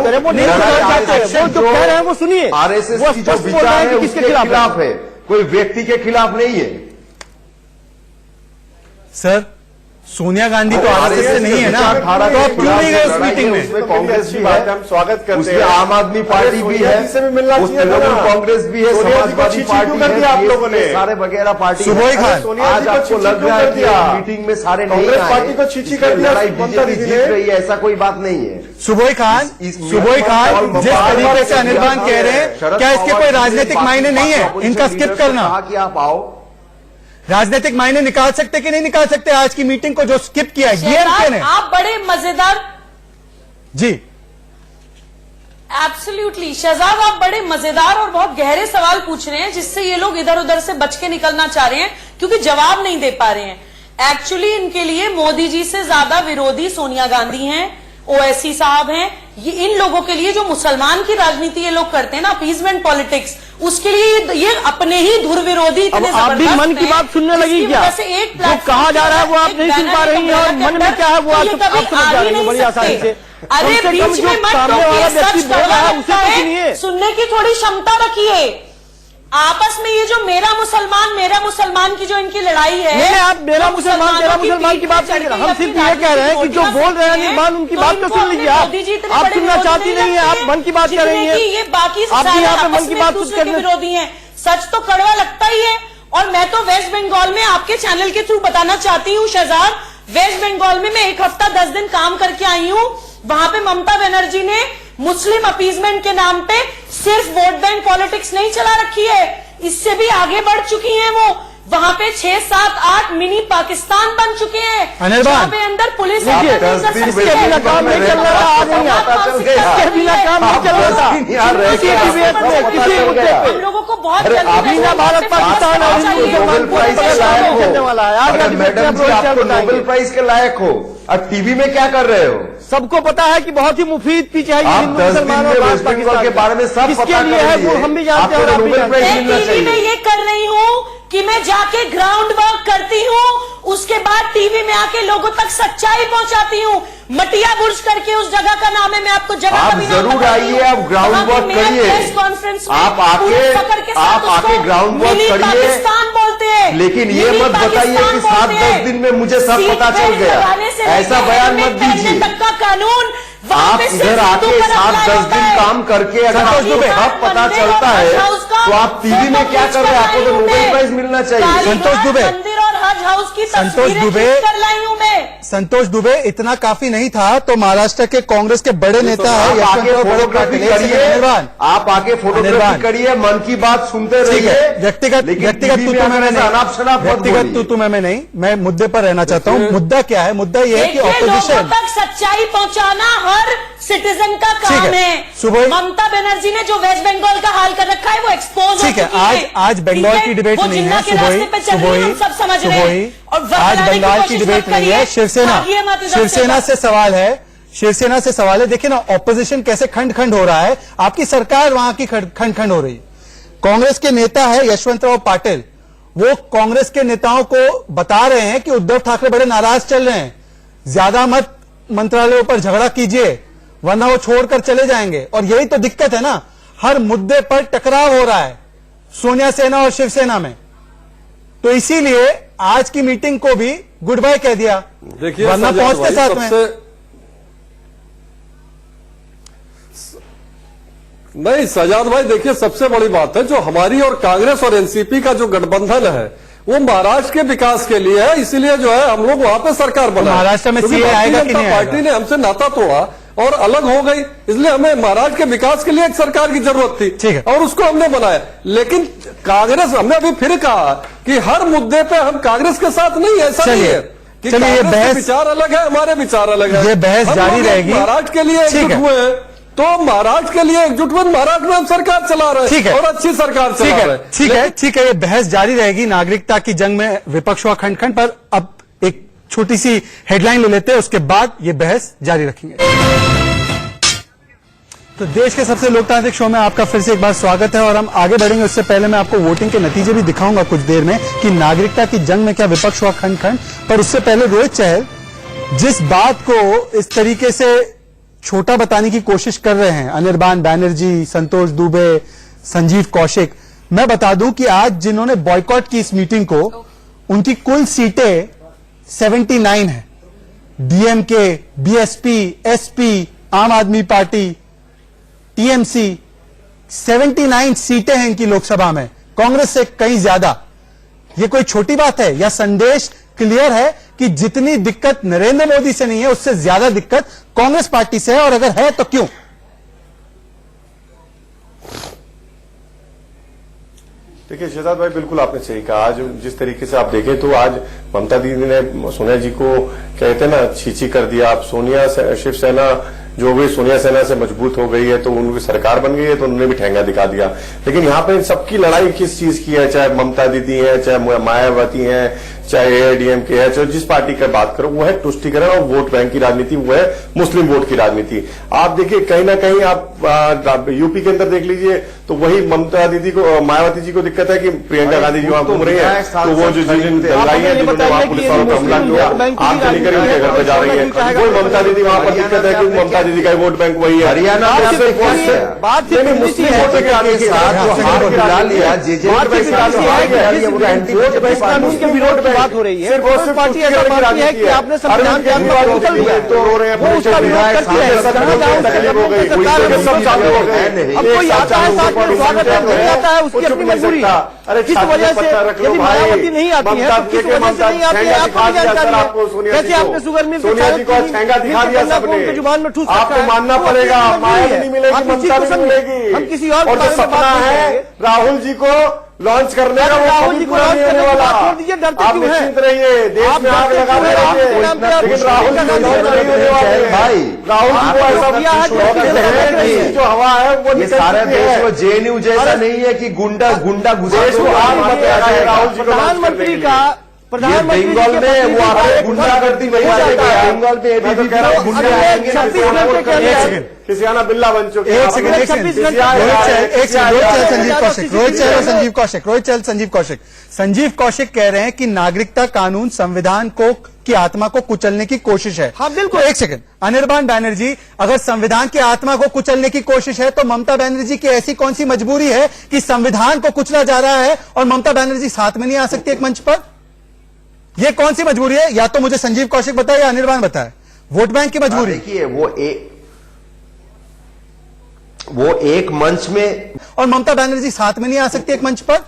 जो कह रहे हैं वो सुनिए। आरएसएस वो की जो स्पष्ट बोल रहे विचार हैं है कि उसके किसके खिलाफ है, कोई व्यक्ति के खिलाफ नहीं है। सर सोनिया गांधी तो आरएसएस से नहीं है ना, तो आप क्यों नहीं गए उस मीटिंग में? उसमें कांग्रेस भी है, हम स्वागत करते उसमें हैं। आम आदमी पार्टी भी है, से भी मिलना उसमें चाहिए था ना। कांग्रेस भी है, सोनिया जी को समाजवादी चीची पार्टी क्यों कर दिया आप लोगों ने? है, सारे वगैरह पार्टी सुबोध है। खान, सोनिया जी आज को आपको चीची लग क्यों रहा कर है कि दिया? मीटिंग में सारे नहीं कांग्रेस आए, पार्टी को चीची इसमें कर दिया लड़ाई ममता बीजेपी दीदी जीत ने। रही है, ऐसा कोई बात नहीं है। सुबोध खान जिस तरीके से अनिर्बान कह रहे हैं, क्या इसके कोई राजनीतिक मायने नहीं है? इनका स्किप करना। कि आप आओ, राजनीतिक मायने निकाल सकते कि नहीं निकाल सकते? आज की मीटिंग को जो स्किप किया है ये है। आप बड़े मजेदार जी एब्सोल्युटली शहजाद, आप बड़े मजेदार और बहुत गहरे सवाल पूछ रहे हैं जिससे ये लोग इधर उधर से बच के निकलना चाह रहे हैं, क्योंकि जवाब नहीं दे पा रहे हैं। एक्चुअली इनके लिए मोदी जी से ज्यादा विरोधी सोनिया गांधी हैं, ओवैसी साहब हैं। ये इन लोगों के लिए जो मुसलमान की राजनीति ये लोग करते हैं ना, अपीजमेंट पॉलिटिक्स, उसके लिए ये अपने ही धुर विरोधी इतने आप भी मन की बात सुनने लगी क्या? जो कहा जा रहा है वो आप नहीं सुन पा रही हैं, और मन में क्या है वो आप समझ जा रही हैं बड़ी आसानी से। अरे बीच में मत टोकिए, सच कड़वा लगता है, सुनने की थोड़ी क्षमता रखिए। आपस में ये जो मेरा मुसलमान की जो इनकी लड़ाई है, नहीं आप मेरा मुसलमान की बात नहीं कर रहे, हम सिर्फ ये कह रहे हैं कि जो बोल रहे हैं निर्माण उनकी बात तो सुन लीजिए। आप सुनना चाहती नहीं है, आप मन की बात कर रही हैं, ये बाकी आप भी यहाँ पे मन की बात कुछ करने विरोधी हैं। सच तो कड़वा लगता ही है। और मैं तो वेस्ट बंगाल में आपके चैनल के थ्रू बताना चाहती हूँ शहजाद, वेस्ट बंगाल में मैं 1 हफ्ता 10 दिन काम करके आई हूँ। वहां पे ममता बनर्जी ने मुस्लिम अपीजमेंट के नाम पे सिर्फ वोट बैंक पॉलिटिक्स नहीं चला रखी है, इससे भी आगे बढ़ चुकी हैं वो। वहां पे 6, 7, 8 मिनी पाकिस्तान बन चुके हैं, जहां पे अंदर पुलिस इसके बिना काम नहीं चल रहा, आ नहीं आता, इसके बिना काम नहीं चल रहा, किसी डिबेट में, किसी मुद्दे पे हम लोगों को बहुत अभी ना भारत पाकिस्तान और नोबेल प्राइज के लायक करने वाला है। आज मैडम जी, आप नोबेल प्राइज के लायक हो, अब टीवी में क्या कर रहे हो? सबको पता है कि बहुत ही मुफीद पिच है आप 10 दिन में वेस्ट बंगाल के बारे में सब किसके पता लिए कर है लिए। वो हम भी जानते हैं और आप भी नोबेल जानते प्राइज हैं। मिलना टीवी में चाहिए। ये कर रही हूँ कि मैं जाके ग्राउंड वर्क करती हूँ, उसके बाद टीवी में आके लोगों तक सच्चाई पहुंचाती हूँ। मटिया बुर्ज करके उस जगह का नाम है, मैं आपको जगह आप का भी नाम जरूर बताती हूँ। आइए, आप ग्राउंड वहाँ पे वर्क मेयर करिए। प्रेस कॉन्फ्रेंस में आप आके- पुलिस पकड़ के साथ आप आके उसको ग्राउंड वर्क मिनी करिए। पाकिस्तान बोलते हैं, लेकिन ये मिनी मत बताइए पाकिस्तान कि बोलते 7-10 हैं। दिन में मुझे सब सीट पता चल बेल्ट गया। लगाने से ऐसा लेके बयान हेलमेट मत पहनने दीजिए। तक का कानून वहाँ आप पे सिर्फ इधर आके हिंदू पर अप्लाई 7-10 होता दिन है। काम करके अगर संतोष आपको दुबे, सब पता मंदिर चलता और है हज हाउस का तो आप टीवी में क्या कर रहे हैं? आपको तो नोबेल प्राइज मिलना चाहिए। संतोष दुबे, मंदिर और हज हाउस की संतोष तस्वीरें दुबे, खींच कर लाई हूँ मैं। संतोष दुबे, इतना काफी नहीं था तो महाराष्ट्र के कांग्रेस के बड़े नेता है आप आके यशवंतराव फोटोग्राफी पाटिल, करिए, अनिर्बान। आप आके फोटोग्राफी अनिर्बान। करिए, मन की बात सुनते ठीक रहिए। है, व्यक्तिगत लेकिन व्यक्तिगत टीवी तू में मैं ऐसा नहीं, अनाप शनाप मत व्यक्तिगत बोलिए। तू मैं नहीं, मैं मुद्दे पर रहना चाहता हूँ। मुद्दा क्या है? मुद्दा यह है कि देखिए, लोगों ऑपोजिशन, तक सच्चाई पहुंचाना हर सिटीजन का काम ठीक है। है। सुबह- ममता बनर्जी ने जो वेस्ट बंगाल का हाल कर रखा है वो एक्सपोज ठीक है, आज बंगाल की डिबेट नहीं है, सब समझ रहे हैं। और वक्त आज बनाने की बंगाल की कोशिश डिबेट मत नहीं है। करिए। शिवसेना भागिए मत इधर शिवसेना से सवाल है, शिवसेना से सवाल है। देखिए ना, ऑपोजिशन कैसे खंड खंड हो रहा है, आपकी सरकार वहां की खंड खंड हो रही है। कांग्रेस के नेता है यशवंतराव पाटिल, वो कांग्रेस के नेताओं को बता रहे हैं कि उद्धव ठाकरे बड़े नाराज चल रहे हैं, ज्यादा मत मंत्रालयों पर झगड़ा कीजिए वरना वो छोड़कर चले जाएंगे। और यही तो दिक्कत है ना, हर मुद्दे पर टकराव हो रहा है सोनिया सेना और शिवसेना में। तो इसीलिए आज की मीटिंग को भी गुड बाय कह दिया, देखिए वरना सजाद पहुंचते भाई, साथ में। नहीं सजाद भाई, देखिए सबसे बड़ी बात है जो हमारी और कांग्रेस और एनसीपी का जो गठबंधन है वो महाराष्ट्र के विकास के लिए है, इसीलिए जो है हम लोग वहां पे सरकार बनाए। महाराष्ट्र में क्योंकि सीए भारतीय आएगा कि जनता नहीं पार्टी आएगा? ने हमसे नाता तोड़ा और अलग हो गई, इसलिए हमें महाराष्ट्र के विकास के लिए एक सरकार की जरूरत थी। ठीक है। और उसको हमने बनाया। लेकिन कांग्रेस, हमने अभी फिर कहा कि हर मुद्दे पे हम कांग्रेस के साथ नहीं, ऐसा नहीं चलिए, है कि चलिए, ये कांग्रेस के बहस- विचार अलग है, हमारे विचार अलग है। ये बहस हम जारी लोग रहेगी। महाराष्ट्र के लिए ठीक एकजुट है। हुए हैं, तो महाराष्ट्र के लिए एकजुट हुए, महाराष्ट्र में हम सरकार चला रहे ठीक है। हैं और अच्छी सरकार ठीक चला रहे है, हैं। ठीक है, ठीक है, ये बहस जारी रहेगी। नागरिकता की जंग में विपक्ष हुआ खंड खंड पर। अब एक छोटी सी हेडलाइन ले लेते हैं, उसके बाद ये बहस जारी रखेंगे। तो देश के सबसे लोकतांत्रिक शो में आपका फिर से एक बार स्वागत है और हम आगे बढ़ेंगे। उससे पहले मैं आपको वोटिंग के नतीजे भी दिखाऊंगा कुछ देर में कि नागरिकता की जंग में क्या विपक्ष हुआ खंड खंड। पर उससे पहले रोहित चहल जिस बात को इस तरीके से छोटा बताने की कोशिश कर रहे हैं, अनिर्बान बैनर्जी, संतोष दुबे, संजीव कौशिक, मैं बता दूं कि आज जिन्होंने बॉयकॉट की इस मीटिंग को, उनकी कुल सीटें 79 है। डीएमके, बीएसपी, एसपी, आम आदमी पार्टी, टीएमसी, 79 सीटें हैं इनकी लोकसभा में, कांग्रेस से कहीं ज्यादा। ये कोई छोटी बात है? या संदेश क्लियर है कि जितनी दिक्कत नरेंद्र मोदी से नहीं है, उससे ज्यादा दिक्कत कांग्रेस पार्टी से है, और अगर है तो क्यों? देखिए शहजाद भाई, बिल्कुल आपने सही कहा। आज जिस तरीके से आप देखें तो आज ममता दीदी ने सोनिया जी को कहते हैं ना छीछी कर दिया। आप सोनिया शिवसेना जो भी सोनिया सेना से मजबूत हो गई है तो उनकी सरकार बन गई है, तो उन्होंने भी ठेंगा दिखा दिया। लेकिन यहाँ पे सबकी लड़ाई किस चीज की है? चाहे ममता दीदी है, चाहे मायावती है, चाहे एआईडीएमके है, चाहे जिस पार्टी की बात करो, वो है तुष्टीकरण और वोट बैंक की राजनीति, वो है मुस्लिम वोट की राजनीति। आप देखिए कहीं ना कहीं आप यूपी के अंदर देख लीजिए तो वही ममता दीदी को, मायावती जी को दिक्कत है कि प्रियंका गांधी जी वहां घूम रही है, तो वो जो जिन दंगाई है जिन्होंने वहां पुलिस वालों पर हमला किया, आग के लेकर उनके घर पर जा रही है, वही ममता दीदी वहां पर दिक्कत है कि ममता दीदी का वोट बैंक वही है। हरियाणा में मुस्लिम वोट के आने के साथ जो हार गिरा लिया, कानून के विरोध की बात हो रही है। कांग्रेस पार्टी ऐसा पार्टी है कि आपने संविधान के अंदर बदल दिया, तो रो रहे हैं, वो उसका विरोध करती है। जहाँ जाओ अब कोई आता है साथ में स्वागत है, नहीं आता है उसकी अपनी मजबूरी। किस वजह से यदि मायावती नहीं आती है तो किस वजह से नहीं आती है आपको जानकारी है? कैसे आपने शुगर मिल सोनिया जी को ठेंगा दिखा दिया सबने। जुबान में ठूस आपको मानना पड़ेगा, माया नहीं मिलेगी, ममता नहीं मिलेगी। हम किसी और जो सपना है राहुल जी को लॉन्च करने का, राहुल जी को लॉन्च करने वाला छोड़ दीजिए, डरते आप क्यों हैं? निश्चिंत रहिए, देश में आग लगा रहे हैं, लेकिन राहुल जी को लॉन्च नहीं होने वाले हैं। भाई राहुल जी को ऐसा जो हवा है वो ये सारे देश में जेएनयू जैसा नहीं है कि गुंडा घुसा देश को आग मत लगाए राहुल जी को लॉन्च प्रधानमंत्री करने के का लिए। प्रधानमंत्री बंगाल में वो आपको गुंडागर्दी नहीं आएगा, बंगाल में मैं तो कह रहा हूं, गुंडे आएंगे ना, छत्तीस घंटे के अंदर किसियाना बिल्ला बन चुके हैं। एक सेकंड एक सेकंड। रोहित चहल संजीव कौशिक संजीव कौशिक कह रहे हैं कि नागरिकता कानून संविधान को की आत्मा को कुचलने की कोशिश है। हाँ, बिल्कुल। तो एक सेकंड, अनिर्बान बैनर्जी, अगर संविधान की आत्मा को कुचलने की कोशिश है तो ममता बनर्जी की ऐसी कौन सी मजबूरी है कि संविधान को कुचला जा रहा है और ममता बनर्जी साथ में नहीं आ सकती एक मंच पर? यह कौन सी मजबूरी है? या तो मुझे संजीव कौशिक बताए या अनिर्बान बताए। वोट बैंक की मजबूरी। देखिए वो एक मंच में और ममता बनर्जी साथ में नहीं आ सकती एक मंच पर।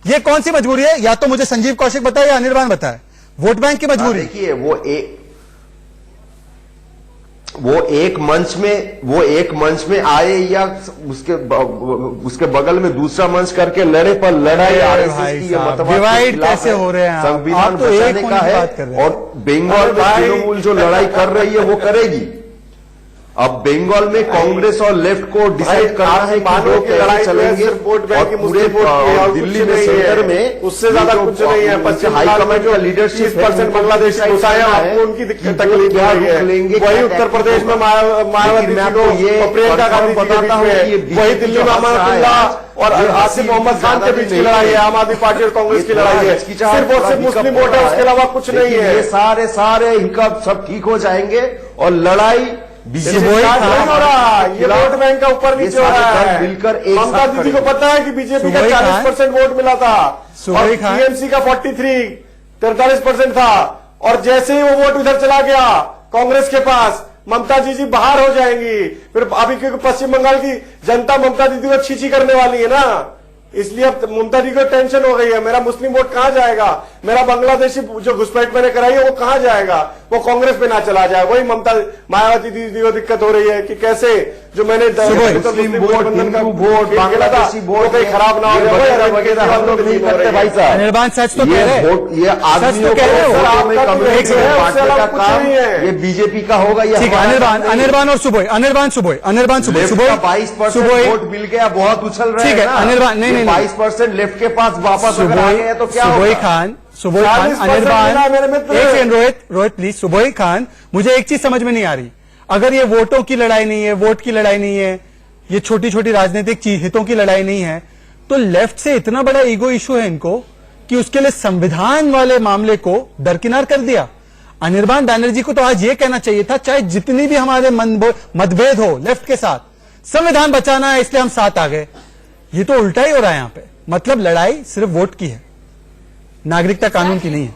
यह कौन सी मजबूरी है? या तो मुझे संजीव कौशिक बताए या अनिर्बान बताए। वोट बैंक की मजबूरी। देखिए वो एक मंच में आए या उसके बगल में दूसरा मंच करके लड़े, पर लड़ाई आरएसएस की मतवाद के डिवाइड खिलाफ कैसे है। हो रहे हैं आप? संविधान आप तो एक बचाने होने का की बात कर रहे है हैं। और बंगाल में तृणमूल जो लड़ाई कर रही है वो करेगी। अब बंगाल में कांग्रेस और लेफ्ट को डिसाइड करना है कि वो कैसे चलेंगे, और पूरे दिल्ली में सेंटर में उससे ज्यादा कुछ नहीं है। पश्चिम हाईकमांड का लीडरशिप 30% बांग्लादेश घुसाए, आपको उनकी तकलीफ हो रही है। वही उत्तर प्रदेश में मायावती और प्रियंका गांधी बताता हूँ, वही दिल्ली में अमरतुल्ला और आसिफ मोहम्मद खान के बीच की लड़ाई है, आम आदमी पार्टी और कांग्रेस की लड़ाई है। सिर्फ और सिर्फ मुस्लिम वोट है, उसके अलावा कुछ नहीं है। ये सारे इनका सब ठीक हो जाएंगे और लड़ाई बीजेपी नहीं हो रहा, ये वोट बैंक का ऊपर नीचे हो रहा है। मिलकर एक ममता दीदी को पता है कि बीजेपी का 40% वोट मिला था और टीएमसी का 43% था, और जैसे ही वो वोट उधर चला गया कांग्रेस के पास, ममता जी बाहर हो जाएंगी। फिर अभी क्योंकि पश्चिम बंगाल की जनता ममता दीदी को छीछी करने वाली है ना, इसलिए अब ममता जी को टेंशन हो गई है, मेरा मुस्लिम वोट कहां जाएगा, मेरा बांग्लादेशी जो घुसपैठ मैंने कराई है वो कहां जाएगा, वो कांग्रेस पे ना चला जाए। वही ममता मायावती दीदी को दिक्कत हो रही है कि कैसे जो मैंने Muslim vote, Hindu vote, Bangladeshi vote कहीं खराब ना हो जाए वगैरह हम लोग नहीं करते भाई साहब। अनिर्बान सच तो कह रहे हैं, ये आदमियों का काम ये बीजेपी का होगा। ये ठीक है। अनिर्बान और सुबोई, अनिर्बान सुबोई 22% वोट मिल गया, बहुत उछल रहे हैं। ठीक है अनिर्बान, नहीं 22% लेफ्ट के पास वापस अगर आ गए तो क्या सुबोई होगा? खान अनिर्बान, एक सेकंड रोहित प्लीज। सुबोई खान, मुझे एक चीज समझ में नहीं आ रही, अगर ये वोटों की लड़ाई नहीं है, वोट की लड़ाई नहीं है, ये छोटी छोटी राजनीतिक हितों की लड़ाई नहीं है, तो लेफ्ट से इतना बड़ा ईगो इशू है इनको कि उसके लिए संविधान वाले मामले को दरकिनार कर दिया। अनिर्बान बैनर्जी को तो आज ये कहना चाहिए था, चाहे जितनी भी हमारे मतभेद हो लेफ्ट के साथ, संविधान बचाना है इसलिए हम साथ आ गए। ये तो उल्टा ही हो रहा है यहां पे, मतलब लड़ाई सिर्फ वोट की है, नागरिकता कानून की नहीं है।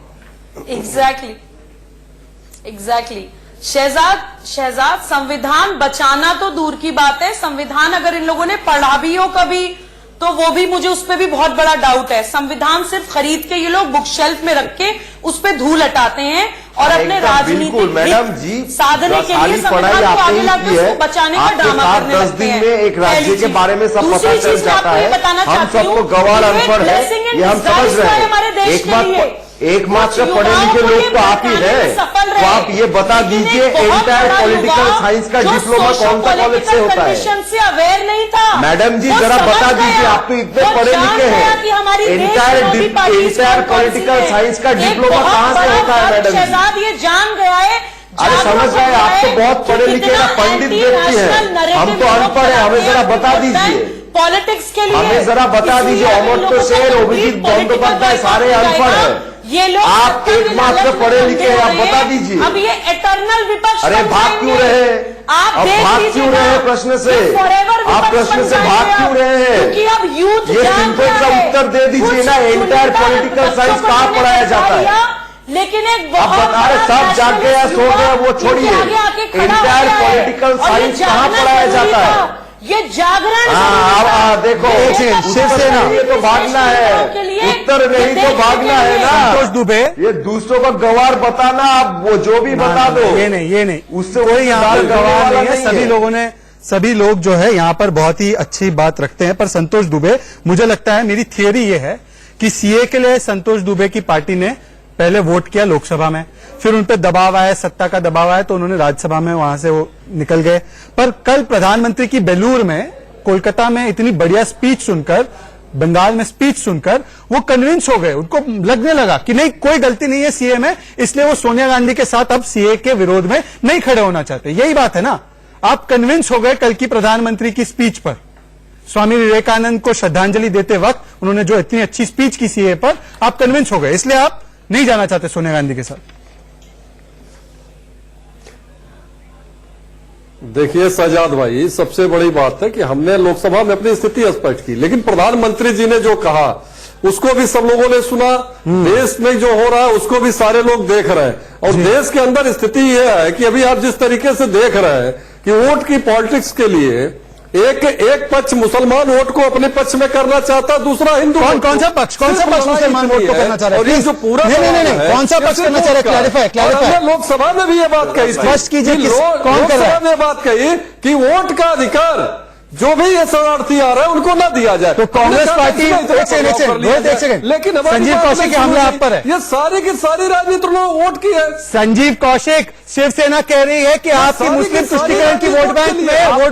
एग्जैक्टली। शहजाद, संविधान बचाना तो दूर की बात है, संविधान अगर इन लोगों ने पढ़ा भी हो कभी तो वो भी, मुझे उस पर भी बहुत बड़ा डाउट है। संविधान सिर्फ खरीद के ये लोग बुक शेल्फ में रख के उस पर धूल हटाते हैं और अपने राजनीतिक मैडम जी साधने के लिए संविधान को आगे लाकर उसको बचाने का ड्रामा करने लगते हैं। 10 दिन में एक राज्य के बारे में सब पता चल जाता है। हम सबको गवार अनपढ़ है, ये हम समझ रहे हैं। एकमात्र पढ़े लिखे लोग तो आप ही हैं, तो आप ये बता दीजिए एंटायर पॉलिटिकल साइंस का डिप्लोमा कौन सा कॉलेज से होता है? से अवेयर नहीं था। मैडम जी जरा बता दीजिए, आप तो इतने पढ़े लिखे हैं, एंटायर पॉलिटिकल साइंस का डिप्लोमा कहां से होता है मैडम जी? शहजाद ये जान गया है। अरे समझ गए, आप तो बहुत पढ़े लिखे ना पंडित व्यक्ति हैं, हम तो अनपढ़ हैं, हमें जरा बता दीजिए, पॉलिटिक्स के लिए हमें जरा बता दीजिए। अमर्त्य सेन, अभिजीत बंदोपाध्याय सारे अनपढ़ हैं, ये लोग आप एकमात्र पढ़े लिखे हैं, आप बता दीजिए। अब ये एटर्नल विपक्ष, अरे भाग क्यों रहे? आप भाग क्यों रहे प्रश्न से? आप प्रश्न से भाग क्यों रहे हैं? क्योंकि अब यूथ ये सिंपल सा उत्तर दे दीजिए ना, एंटायर पॉलिटिकल साइंस कहाँ पढ़ाया जाता है? लेकिन एक अब बता रहे सब जाग गया, सो गया, वो छोड़िए, एंटायर पॉलिटिकल साइंस कहाँ पढ़ाया जाता है? ये जागरण देखो शिवसेना ये तो भागना है, उत्तर नहीं तो भागना है ना। संतोष दुबे, ये दूसरों का गवार बताना, आप वो जो भी बता दो, ये नहीं उससे कोई यहाँ पर गवाह नहीं है। है। सभी लोग जो है यहाँ पर बहुत ही अच्छी बात रखते हैं, पर संतोष दुबे, मुझे लगता है, मेरी थियरी ये है कि सीए के लिए संतोष दुबे की पार्टी ने पहले वोट किया लोकसभा में, फिर उन पर दबाव आया, सत्ता का दबाव आया, तो उन्होंने राज्यसभा में वहां से वो निकल गए। पर कल प्रधानमंत्री की बेलूर में, कोलकाता में इतनी बढ़िया स्पीच सुनकर, बंगाल में स्पीच सुनकर वो कन्विंस हो गए, उनको लगने लगा कि नहीं, कोई गलती नहीं है सीए में, इसलिए वो सोनिया गांधी के साथ अब सीए के विरोध में नहीं खड़े होना चाहते। यही बात है ना, आप कन्विंस हो गए कल की प्रधानमंत्री की स्पीच पर। स्वामी विवेकानंद को श्रद्धांजलि देते वक्त उन्होंने जो इतनी अच्छी स्पीच की सीए पर, आप कन्विंस हो गए, इसलिए आप नहीं जाना चाहते सोनिया गांधी के साथ। देखिए सजाद भाई, सबसे बड़ी बात है कि हमने लोकसभा में अपनी स्थिति स्पष्ट की, लेकिन प्रधानमंत्री जी ने जो कहा उसको भी सब लोगों ने सुना। देश में जो हो रहा है उसको भी सारे लोग देख रहे हैं, और देश के अंदर स्थिति यह है कि अभी आप जिस तरीके से देख रहे हैं कि वोट की पॉलिटिक्स के लिए एक पक्ष मुसलमान वोट को अपने पक्ष में करना चाहता है, दूसरा हिंदू। कौन सा पक्ष मुसलमान वोट को करना चाह रहा है? और ये जो पूरा नहीं, कौन सा पक्ष करना चाह रहा है? क्लैरिफाई। लोकसभा में भी ये बात कही, स्पष्ट कीजिए, कौन कर रहा है? में बात कही कि वोट का अधिकार जो भी ये शरणार्थी आ रहा है उनको ना दिया जाए। तो कांग्रेस पार्टी, एक सेकंड, लेकिन संजीव कौशिक के हमला आप पर है। ये सारी की सारी राजनीति लोग वोट की है। संजीव कौशिक, शिवसेना कह रही है कि आपकी मुस्लिम तुष्टिकरण की वोट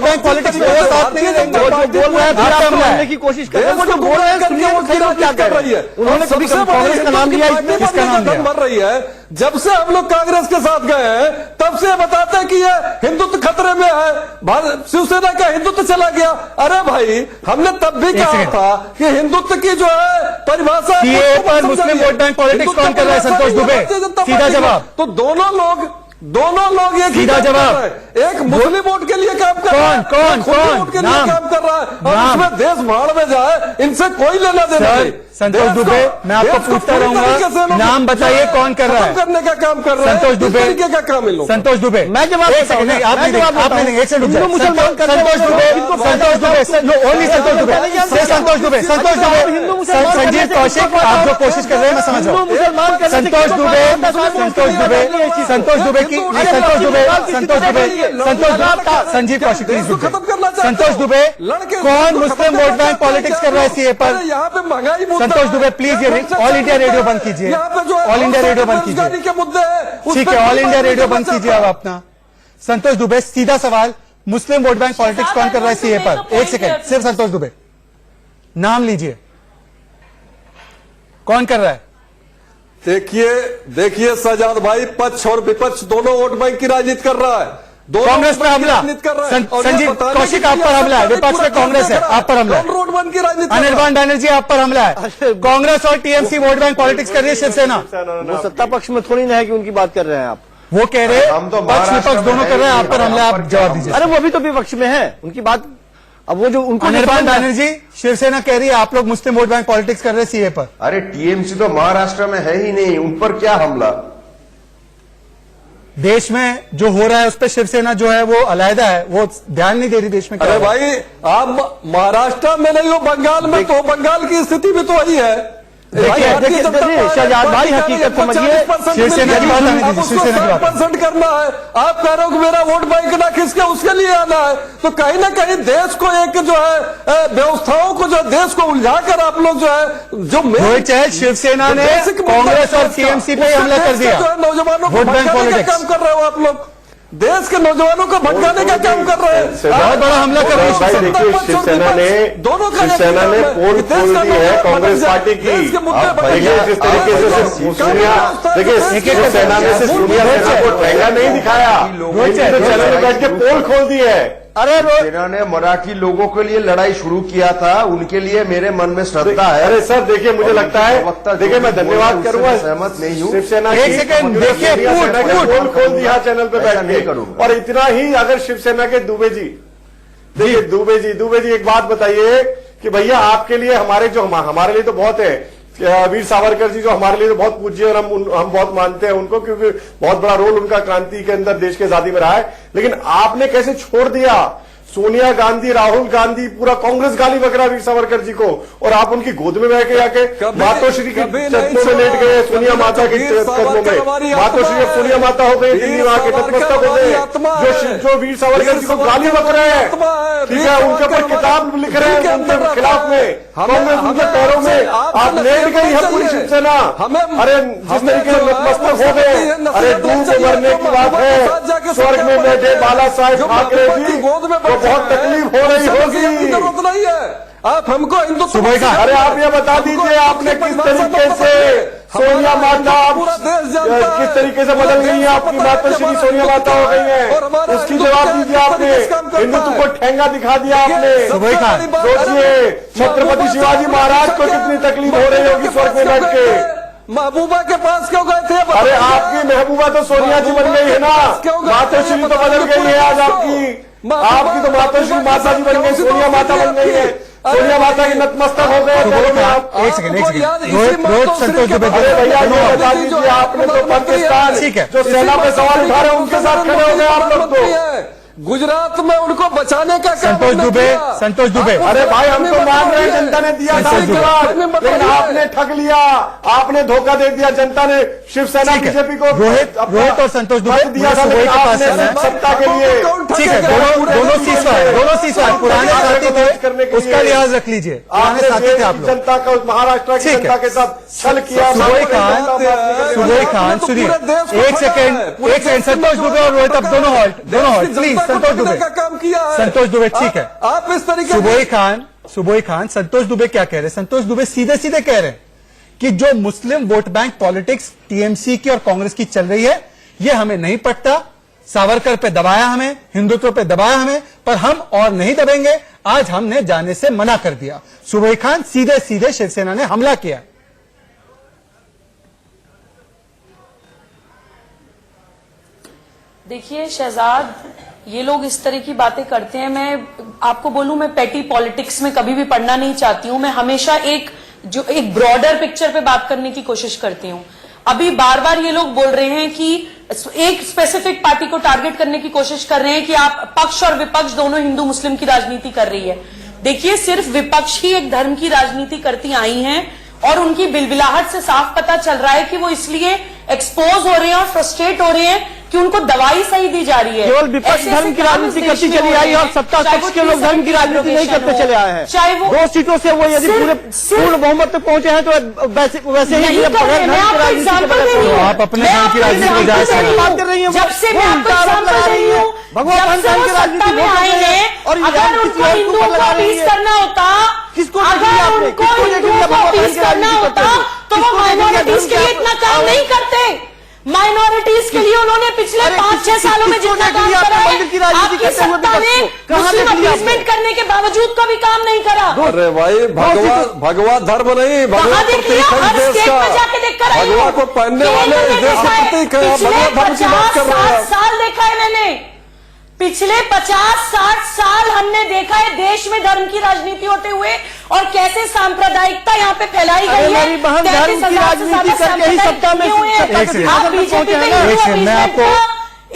बैंक पॉलिटिक्स में वो साथ नहीं देंगे। बोल रहे हैं, फिर आप मानने की कोशिश कर रहे हैं, वो जो बोल रहे हैं, सुनिए वो क्या कर रही है। उन्होंने कभी कांग्रेस का नाम लिया, किसका नाम बन रही है? जब से हम लोग कांग्रेस के साथ गए हैं तब से बताते हैं कि ये हिंदुत्व खतरे में है, शिवसेना का हिंदुत्व चला गया। अरे भाई, हमने तब भी कहा था कि हिंदुत्व की जो है परिभाषा, सीए पर मुस्लिम वोट बैंक पॉलिटिक्स कौन कर रहा है? संतोष दुबे, सीधा जवाब। तो दोनों लोग एक सीधा जवाब। एक मुस्लिम वोट के लिए काम कर रहा है, कौन वोट के लिए काम कर रहा है, और इसमें देश भाड़ में जाए, इनसे कोई लेना देना नहीं। संतोष दुबे, मैं आपको पूछता रहूंगा, नाम बताइए कौन कर रहा है? करने का काम कर रहा है, संतोष दुबे, तरीके का काम इन लोग। संतोष दुबे, मैं जवाब एक सेकंड, नहीं आप नहीं, एक सेकंड, संतोष दुबे, ओनली संतोष दुबे, संतोष दुबे, संजीव कौशिक, आप जो कोशिश कर रहे हैं मैं समझ रहा हूँ। संतोष दुबे की संतोष दुबे, संजीव कौशिक, संतोष दुबे, कौन मुस्लिम वोट बैंक पॉलिटिक्स कर रहा है सीए पर? यहाँ पे महंगाई, संतोष दुबे प्लीज ये ऑल इंडिया रेडियो बंद कीजिए, ऑल इंडिया रेडियो बंद कीजिए, के मुद्दे हैं, ठीक है, ऑल इंडिया रेडियो बंद कीजिए अब अपना। संतोष दुबे, सीधा सवाल, मुस्लिम वोट बैंक पॉलिटिक्स कौन कर रहा है सीए पर? एक सेकंड, सिर्फ संतोष दुबे, नाम लीजिए, कौन कर रहा है? देखिए सजाद भाई, पक्ष और विपक्ष दोनों वोट बैंक की राजनीति कर रहा है। कांग्रेस पर हमला, संजीव कौशिक आप पर हमला है, विपक्ष में कांग्रेस है, आप पर हमला है, अनिर्बान बैनर्जी आप पर हमला है। कांग्रेस और टीएमसी वोट बैंक पॉलिटिक्स कर रही है शिवसेना। वो सत्ता पक्ष में थोड़ी ना है कि उनकी बात कर रहे हैं आप। वो कह रहे हैं पक्ष विपक्ष दोनों कर रहे हैं, आप पर हमला, आप जवाब दीजिए। अरे वो भी तो विपक्ष में है, उनकी बात, अब वो जो उनको अनिर्बान बैनर्जी, शिवसेना कह रही है आप लोग मुस्लिम वोट बैंक पॉलिटिक्स कर रहे हैं सीए पर। अरे टीएमसी तो महाराष्ट्र में है ही नहीं, उन पर क्या हमला? देश में जो हो रहा है उस पर शिवसेना जो है वो अलहदा है, वो ध्यान नहीं दे रही देश में। अरे भाई, आप महाराष्ट्र में नहीं हो, बंगाल में, तो बंगाल की स्थिति भी तो वही है। देखिए शहजाद भाई, हकीकत समझिए, शिवसेना की बात आने दीजिए, शिवसेना की बात % करना है। आप कह रहे हो कि मेरा वोट बैंक ना खिसके, उसके लिए आना है, तो कहीं ना कहीं देश को एक जो है व्यवस्थाओं को, जो देश को उलझाकर आप लोग जो है जो शिवसेना ने कांग्रेस और टीएमसी पे हमला कर दिया, नौजवानों को भटकाने का काम कर रहे हो आप लोग, देश के नौजवानों को भटकाने का काम कर रहे हैं, बहुत बड़ा हमला कर रहे हैं। देखिए, शिवसेना ने पोल खोल दी है कांग्रेस पार्टी की। देखिए जिस तरीके से सोनिया, देखिए शिवसेना ने से सोनिया सेना को ठेंगा नहीं दिखाया, चैनल में बैठ के पोल खोल दी है। अरे सेना ने मराठी लोगों के लिए लड़ाई शुरू किया था, उनके लिए मेरे मन में श्रद्धा है। अरे सर देखिए, मुझे लगता है, देखिए मैं धन्यवाद करूंगा, सहमत नहीं हूँ शिवसेना एक सेकंड, देखिए पोल खोल दिया चैनल पे बैठ के, और इतना ही अगर शिवसेना के दुबे जी, देखिए दुबे जी एक बात बताइए कि भैया आपके लिए हमारे लिए तो बहुत है, वीर सावरकर जी जो हमारे लिए तो बहुत पूज्य और हम बहुत मानते हैं उनको, क्योंकि बहुत बड़ा रोल उनका क्रांति के अंदर देश की आजादी में रहा है, लेकिन आपने कैसे छोड़ दिया सोनिया गांधी, राहुल गांधी, पूरा कांग्रेस गाली बक रहा वीर सावरकर जी को, और आप उनकी गोद में बैठ के जाके मातोश्री के चरणों में लेट गए, सोनिया माता के कदमों में। मातोश्री अब सोनिया माता हो गई, दिल्ली वहां के नतमस्तक हो गए, जो वीर सावरकर जी को गाली बक रहे हैं, ठीक है, उनके ऊपर किताब लिख रहे हैं उनके खिलाफ में, कांग्रेस उनके पैरों में आप लेट गई है पूरी शिवसेना। अरे जिस तरीके से नतमस्तक हो गए, अरे डूब मरने की बात है। स्वर्ग में बैठे बाला साहेब ठाकरे जी को बहुत तकलीफ हो रही होगी। जरूरत नहीं है आप हमको सुबह का अरे आप ये बता दीजिए आपने किस तरीके से सोनिया माता किस तरीके से बदल गई है, आपकी मातोश्री सोनिया माता हो गई है, उसकी जवाब दीजिए। आपने हिंदुत्व को ठेंगा दिखा दिया आपने। सोचिए छत्रपति शिवाजी महाराज को कितनी तकलीफ हो रही होगी स्वर्ग में बैठ के। महबूबा के पास क्यों गए थे? अरे आपकी महबूबा तो सोनिया जी बन गई है ना, मातोश्री तो बदल गई है आज आपकी तो मातोश्री माता जी बन गई, सोनिया माता बन गई है, सोनिया माता की नतमस्तक हो गए। एक सेकंड रोहित संतोष दुबे, अरे भैया ये बता दीजिए आपने तो पाकिस्तान जो सेना पे सवाल उठा रहे हैं उनके साथ खड़े हो गए आप लोग। तो गुजरात में उनको बचाने का संतोष दुबे अरे भाई हम तो मान रहे हैं जनता ने दिया था लेकिन आपने ठग लिया, आपने धोखा दे दिया, जनता ने शिवसेना बीजेपी को रोहित और संतोष दुबे दिया था, लेकिन आपने सत्ता के लिए। ठीक है, दोनों सीसवार पुराने साथी थे, उसका लिहाज रख लीजिए, पुराने साथी थे आप लोग। जनता का महाराष्ट्र की जनता के साथ छल किया। सुबह खान सुनिए, एक सेकंड संतोष दुबे और रोहित अब दोनों हॉल्ट प्लीज। संतोष दुबे ठीक है, आप इस तरीके सुबोई खान संतोष दुबे क्या कह रहे हैं? संतोष दुबे सीधे सीधे कह रहे हैं कि जो मुस्लिम वोट बैंक पॉलिटिक्स टीएमसी की और कांग्रेस की चल रही है ये हमें नहीं पटता। सावरकर पे दबाया हमें, हिंदुत्व पे दबाया हमें, पर हम और नहीं दबेंगे। आज हमने जाने से मना कर दिया। सुबोई खान सीधे सीधे शिवसेना ने हमला किया। देखिए शहजाद, ये लोग इस तरह की बातें करते हैं। मैं आपको बोलूं, मैं पेटी पॉलिटिक्स में कभी भी पढ़ना नहीं चाहती हूं। मैं हमेशा एक ब्रॉडर पिक्चर पे बात करने की कोशिश करती हूं। अभी बार बार ये लोग बोल रहे हैं कि एक स्पेसिफिक पार्टी को टारगेट करने की कोशिश कर रहे हैं कि आप पक्ष और विपक्ष दोनों हिंदू मुस्लिम की राजनीति कर रही है। देखिए, सिर्फ विपक्ष ही एक धर्म की राजनीति करती आई हैं और उनकी बिलबिलाहट से साफ पता चल रहा है कि वो इसलिए एक्सपोज हो रहे हैं और फ्रस्ट्रेट हो रहे हैं कि उनको दवाई सही दी जा रही है। केवल विपक्ष धर्म की राजनीति करती चली आई और सत्ता पक्ष के लोग धर्म की राजनीति नहीं करते चले आए हैं। चाहे वो 2 सीटों से वो यदि पूर्ण बहुमत तक पहुंचे हैं तो वैसे ही आप अपने धर्म की राजनीति में बात कर रही है। जब से मैं आपको एग्जाम्पल दे रही हूँ, भगवान धर्म की राजनीति में आई है, अगर उनको हिंदुओं को अपील करना होता, अगर उनको हिंदुओं को अपील करना होता तो वो माइनॉरिटीज के लिए इतना काम नहीं करते। माइनॉरिटीज के लिए उन्होंने पिछले 5-6 सालों में जितना काम करा है, आपकी सत्ता ने मुस्लिम अपीसमेंट करने के बावजूद कभी काम नहीं करा। अरे भाई भगवा धर्म नहीं, भगवा प्रतीक है देश का। भगवा को पहनने वाले देश का प्रतीक है। भगवा धर्म की बात कर रहे हैं। 50-60 साल देखा है मैंने, पिछले 50-60 साल हमने देखा है देश में धर्म की राजनीति होते हुए और कैसे सांप्रदायिकता यहाँ पे फैलाई गई है। मेरी बहन धर्म की राजनीति करके ही सत्ता में आप बीजेपी पे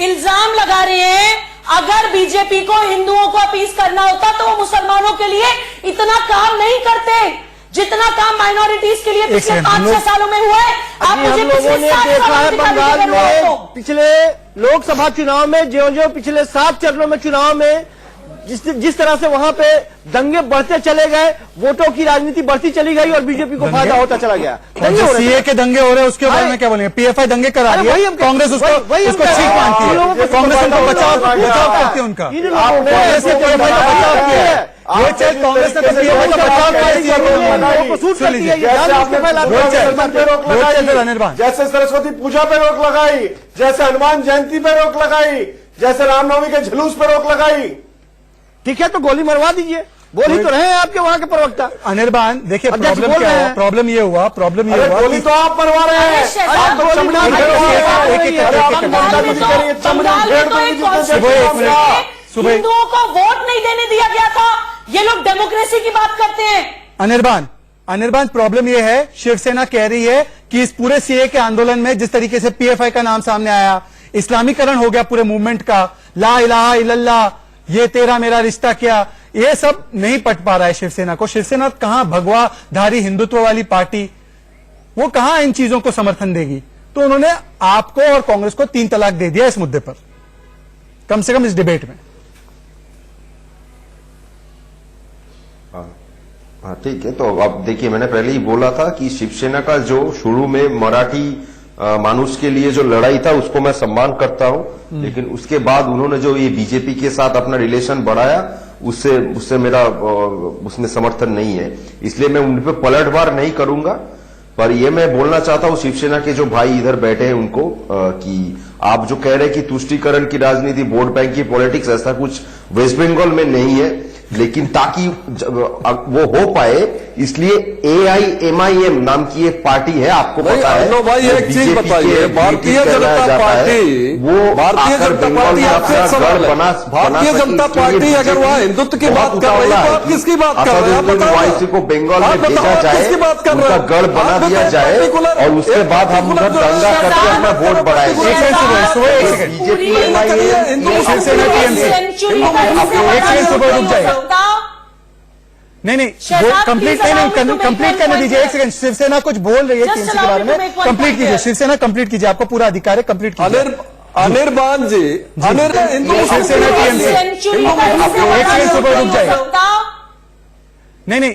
इल्जाम लगा रहे हैं। अगर बीजेपी को हिंदुओं को अपीस करना होता तो वो मुसलमानों के लिए इतना काम नहीं करते जितना काम माइनॉरिटीज के लिए पिछले 5-6 सालों में हुआ है। आप मुझे लोगों ने देखा है बंगाल में पिछले लोकसभा चुनाव में जो पिछले 7 चरणों में चुनाव में जिस तरह से वहां पे दंगे बढ़ते चले गए, वोटों की राजनीति बढ़ती चली गई और बीजेपी को फायदा होता चला गया। दंगे हो रहे, सीए के दंगे हो रहे हैं, उसके बारे में क्या बोलेंगे? पीएफआई दंगे करा रही है, कांग्रेस उसको ठीक मानती है, कांग्रेस उनको बचाव करती है, उनका कांग्रेस ने पीएफआई का बचाव किया है। कांग्रेस ने पीएफआई का बचाव किया। जैसे सरस्वती पूजा पे रोक लगाई, जैसे हनुमान जयंती पे रोक लगाई, जैसे रामनवमी के जुलूस पे रोक लगाई। ठीक है, तो गोली मरवा दीजिए। बोल ही तो रहे हैं आपके वहां के प्रवक्ता अनिर्बान। देखिए प्रॉब्लम क्या हुआ, प्रॉब्लम ये हुआ गोली तो आप मरवा रहे हैं। हिंदुओं को वोट नहीं देने दिया गया था, ये लोग डेमोक्रेसी की बात करते हैं। अनिर्बान प्रॉब्लम ये है, शिवसेना कह रही है कि इस पूरे सीए के आंदोलन में जिस तरीके से पीएफआई का नाम सामने आया, इस्लामीकरण हो गया पूरे मूवमेंट का, ला इलाहा इल्लल्लाह, ये तेरा मेरा रिश्ता क्या, ये सब नहीं पट पा रहा है शिवसेना को। शिवसेना कहां भगवाधारी हिंदुत्व वाली पार्टी, वो कहां इन चीजों को समर्थन देगी। तो उन्होंने आपको और कांग्रेस को 3 तलाक दे दिया इस मुद्दे पर, कम से कम इस डिबेट में। हाँ ठीक है, तो अब देखिए मैंने पहले ही बोला था कि शिवसेना का जो शुरू में मराठी मानुष के लिए जो लड़ाई था उसको मैं सम्मान करता हूं, लेकिन उसके बाद उन्होंने जो ये बीजेपी के साथ अपना रिलेशन बढ़ाया उससे मेरा उसमें समर्थन नहीं है, इसलिए मैं उन पे पलटवार नहीं करूंगा। पर ये मैं बोलना चाहता हूं शिवसेना के जो भाई इधर बैठे हैं उनको कि आप जो कह रहे हैं कि तुष्टीकरण की राजनीति, वोट बैंक की पॉलिटिक्स, ऐसा कुछ वेस्ट बंगाल में नहीं है, लेकिन ताकि वो हो पाए इसलिए AIMIM नाम की एक पार्टी है, आपको पता है। भाई एक चीज बताइए, भारतीय जनता पार्टी, वो भारतीय जनता पार्टी आपसे सवाल है, भारतीय जनता पार्टी अगर वह हिंदुत्व की बात कर रही है तो आप किसकी बात कर रहे हैं? वाईसी को बंगाल में भेजा जाए, उनका गढ़ बना दिया जाए और उसके बाद हम उधर दंगा करके अपना वोट बढ़ाएंगे। बीजेपी नहीं कंप्लीट करने दीजिए। एक सेकंड, शिवसेना कुछ बोल रही है टीएमसी के बारे में, कंप्लीट कीजिए शिवसेना, कंप्लीट कीजिए, आपको पूरा अधिकार है, कंप्लीट कीजिए। अनिर्बान जी, शिवसेना टीएमसी रुक जाइए। नहीं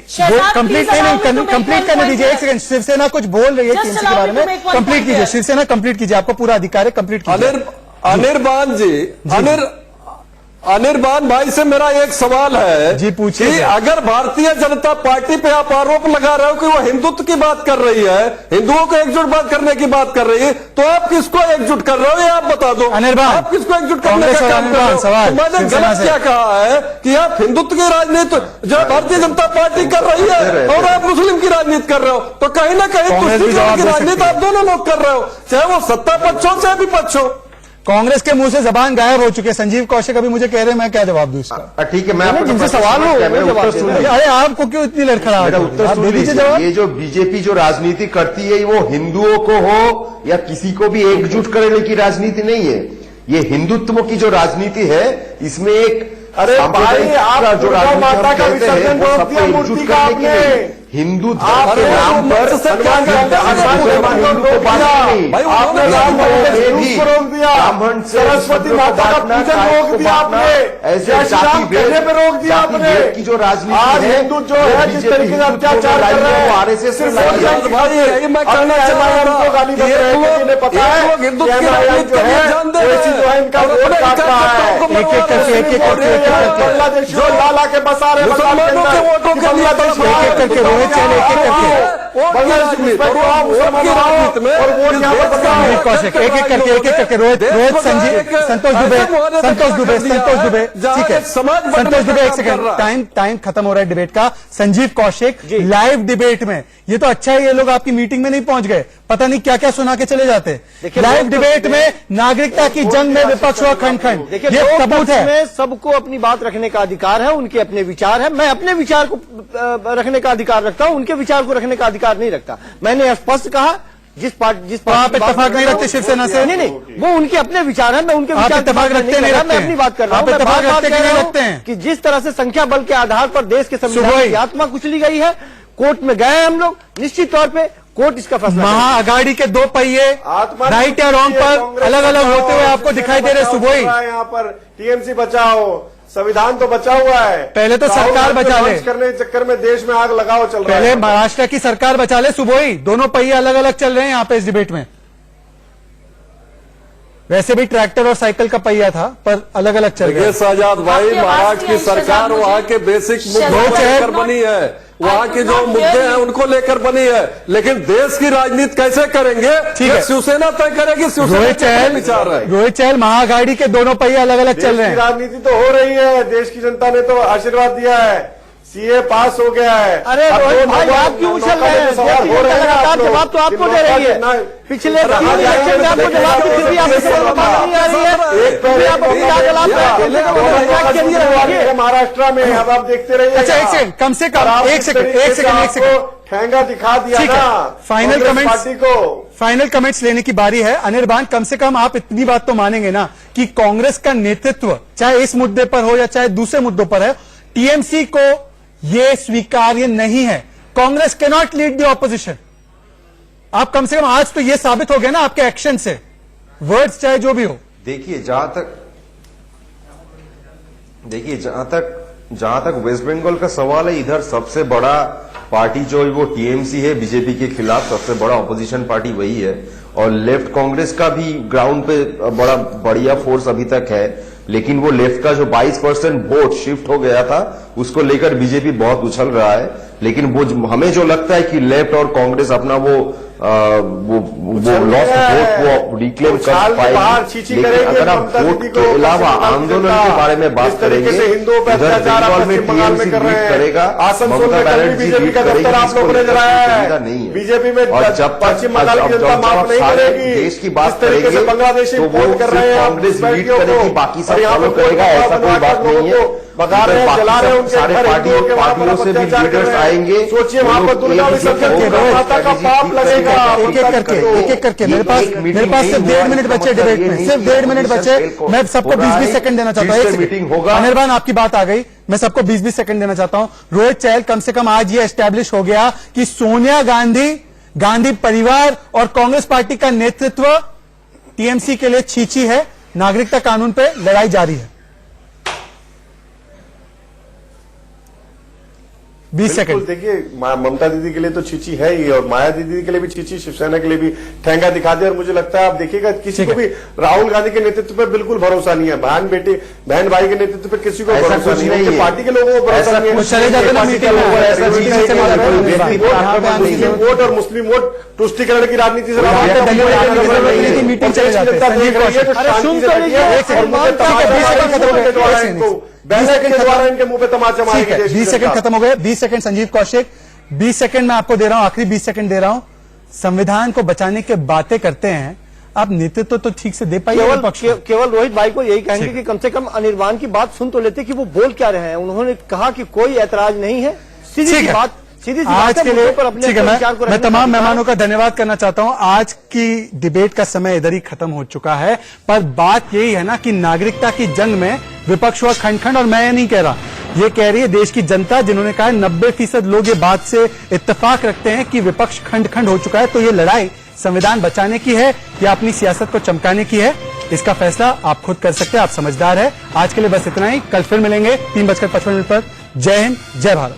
कंप्लीट करने दीजिए। एक सेकंड, शिवसेना कुछ बोल रही है टीएमसी के बारे में, कंप्लीट कीजिए शिवसेना, कंप्लीट कीजिए, आपको पूरा अधिकार है, कंप्लीट कीजिए। अनिर्बान जी, अनिर्बान भाई से मेरा एक सवाल है जी, पूछिए। कि अगर भारतीय जनता पार्टी पे आप आरोप लगा रहे हो कि वो हिंदुत्व की बात कर रही है, हिंदुओं को एकजुट बात करने की बात कर रही है, तो आप किसको एकजुट कर रहे हो ये आप बता दो। अनिर्बान, आप किसको एकजुट करने का काम कर रहे हो? तो मैंने गलत क्या कहा है कि आप हिंदुत्व की राजनीति जो भारतीय जनता पार्टी कर रही है और आप मुस्लिम की राजनीति कर रहे हो, तो कहीं ना कहीं तुष्टीकरण की राजनीति आप दोनों लोग कर रहे हो, चाहे वो सत्ता पक्ष हो चाहे विपक्ष हो। कांग्रेस के मुंह से जबान गायब हो चुके हैं। संजीव कौशिक अभी मुझे कह रहे हैं, मैं क्या जवाब दूं इसका? ठीक है, मैं जिनसे सवाल हो अरे आपको क्यों इतनी लड़खड़ाहट? उत्तर सुन लीजिए। ये जो बीजेपी जो राजनीति करती है वो हिंदुओं को हो या किसी को भी एकजुट करने की राजनीति नहीं है, ये हिंदुत्व की जो राजनीति है इसमें एक अरे भाई, आप जो माता का विसर्जन रोक दिया मूर्ति का आपने, हिंदू धर्म के नाम पर आपने राम रोक दिया, ब्राह्मण सरस्वती माता का पूजन रोक दिया आपने, ऐसे कहने पे रोक दिया आपने की जो राजनीति आज है, हिंदू जो है जिस तरीके से अत्याचार कर रहे हैं, RSS में गाली दे रहे हैं, पता है जो है इनका वोट काट रहा है, बांग्लादेश जो ला के बसा रहे मुसलमानों के वोटों के लिए एक करके रोहित चले, एक करके रोहित संतोष दुबे ठीक है, संतोष दुबे एक सेकंड, टाइम खत्म हो रहा है डिबेट का। संजीव कौशिक लाइव डिबेट में, ये तो अच्छा है ये लोग आपकी मीटिंग में नहीं पहुंच गए, पता नहीं क्या क्या सुना के चले जाते। लाइव डिबेट में नागरिकता की जंग में विपक्ष हुआ खंड, ये सबूत है। सबको अपनी बात रखने का अधिकार है, उनके अपने विचार है, मैं अपने विचार को रखने का अधिकार रखता हूं, उनके विचार को रखने का अधिकार नहीं रखता। मैंने स्पष्ट कहा जिस पार्टी आप इत्तेफाक नहीं रखते शिवसेना से? नहीं, वो उनके अपने विचार है, मैं उनके विचार इत्तेफाक रखते नहीं, मैं अपनी बात कर रहा हूँ। रखते हैं कि जिस तरह से संख्या बल के आधार पर देश के संविधान की आत्मा कुचली गई है, कोर्ट में गए हम लोग, निश्चित तौर पे कोर्ट इसका फैसला। महाअघाड़ी के 2 पहिए राइट या रॉन्ग पर अलग अलग होते हुए आपको दिखाई दे रहे। सुबह यहाँ पर टीएमसी बचाओ, संविधान तो बचा हुआ है, पहले तो सरकार बचा ले, करने के चक्कर में देश में आग लगाओ चल रहा है। पहले महाराष्ट्र की सरकार बचा ले। सुबह ही दोनों पहिए अलग अलग चल रहे हैं यहाँ पे इस डिबेट में। वैसे भी ट्रैक्टर और साइकिल का पहिया था पर अलग अलग चल रहे हैं। शहजाद भाई, महाराष्ट्र की सरकार वहाँ के बेसिक मुद्दों लेकर बनी है, वहाँ के जो मुद्दे हैं उनको लेकर बनी है, लेकिन देश की राजनीति कैसे करेंगे ठीक है, शिवसेना तय करेगी। रोहित चहल महाअघाड़ी के दोनों पहिए अलग अलग चल रहे हैं। राजनीति तो हो रही है, देश की जनता ने तो आशीर्वाद दिया है, सीए पास हो गया है। अरे रोहित भाई, आप क्यों उछल रहे हैं? जवाब तो आपको दे रही है, पिछले 3 इलेक्शन में आपको जवाब दी, फिर भी आप नहीं आ रही है। महाराष्ट्र में अब आप देखते रहिए। अच्छा एक सेकंड, कम से कम एक सेकंड ठेंगा दिखा दिया ना फाइनल पार्टी को। फाइनल कमेंट्स लेने की बारी है। अनिर्बान, कम से कम आप इतनी बात तो मानेंगे ना कि कांग्रेस का नेतृत्व चाहे इस मुद्दे पर हो या चाहे दूसरे मुद्दों पर है, टीएमसी को यह स्वीकार्य नहीं है। Congress can not lead the opposition. आप कम से कम आज तो यह साबित हो गया ना आपके एक्शन से, वर्ड्स चाहे जो भी हो। देखिए जहां तक वेस्ट बंगाल का सवाल है, इधर सबसे बड़ा पार्टी जो है वो टीएमसी है, बीजेपी के खिलाफ सबसे बड़ा ऑपोजिशन पार्टी वही है। और लेफ्ट कांग्रेस का भी ग्राउंड पे बड़ा बढ़िया फोर्स अभी तक है, लेकिन वो लेफ्ट का जो 22% वोट शिफ्ट हो गया था उसको लेकर बीजेपी बहुत उछल रहा है। लेकिन वो हमें जो लगता है कि लेफ्ट और कांग्रेस अपना वो लॉस वोट वो रिक्लेम कर पाएगी। लेकिन अगर आप वोट के अलावा आंदोलन के बारे में बात करेंगे, इधर बंगाल में टीएमसी लीड करेगा, ममता बनर्जी लीड करेगी, इसको सुविधा नहीं है। बीजेपी में और जब पश्चिम बंगाल की जनता माफ नहीं करेगी, देश की बात करेंगे तो वो कांग्रेस लीड करेगी, बाकी सब फॉलो करेगा, ऐसा कोई बात नहीं है। सारे पार्टियों से भी लीडर्स आएंगे। सोचिए वहां पर दुर्गा विसर्जन का पाप लगेगा। एक एक करके मेरे पास सिर्फ 1.5 मिनट बचे डिबेट में, सिर्फ 1.5 मिनट बचे। मैं सबको 20-20 सेकंड देना चाहता हूँ। मीटिंग होगा। अनिर्बान आपकी बात आ गई, मैं सबको 20-20 सेकंड देना चाहता हूं। रोहित चहल, कम से कम आज ये एस्टैब्लिश हो गया कि सोनिया गांधी परिवार और कांग्रेस पार्टी का नेतृत्व टीएमसी के लिए छीछी है। नागरिकता कानून पे लड़ाई जारी है। 20 सेकंड। देखिए ममता दीदी के लिए तो छीछी है ही, और माया दीदी के लिए भी छीछी, शिवसेना के लिए भी ठेंगा दिखा दे। और मुझे लगता है आप देखिएगा किसी को भी राहुल गांधी के नेतृत्व पर बिल्कुल भरोसा नहीं है, बहन भाई के नेतृत्व पर किसी को भरोसा नहीं है, पार्टी के लोगों को भरोसा नहीं है। वोट और मुस्लिम वोट तुष्टिकरण की राजनीति से मीटिंग चले जाते हैं। 20 सेकंड खत्म हो गए। 20 सेकंड संजीव कौशिक, 20 सेकंड मैं आपको दे रहा हूं, आखिरी 20 सेकंड दे रहा हूं। संविधान को बचाने की बातें करते हैं, आप नेतृत्व तो ठीक से दे पाइए। केवल रोहित भाई को यही कहेंगे कि कम से कम अनिर्बान की बात सुन तो लेते कि वो बोल क्या रहे हैं। उन्होंने कहा कि कोई ऐतराज नहीं है, सीधी बात। आज के लिए ठीक है, मैं तमाम मेहमानों का धन्यवाद करना चाहता हूं। आज की डिबेट का समय इधर ही खत्म हो चुका है, पर बात यही है ना कि नागरिकता की जंग में विपक्ष हुआ खंड-खंड। और मैं ये नहीं कह रहा, ये कह रही है देश की जनता, जिन्होंने कहा 90% लोग ये बात से इत्तेफाक रखते हैं कि विपक्ष खंड-खंड हो चुका है। तो ये लड़ाई संविधान बचाने की है या अपनी सियासत को चमकाने की है, इसका फैसला आप खुद कर सकते हैं। आप समझदार है। आज के लिए बस इतना ही, कल फिर मिलेंगे 3:55 पर। जय हिंद, जय भारत।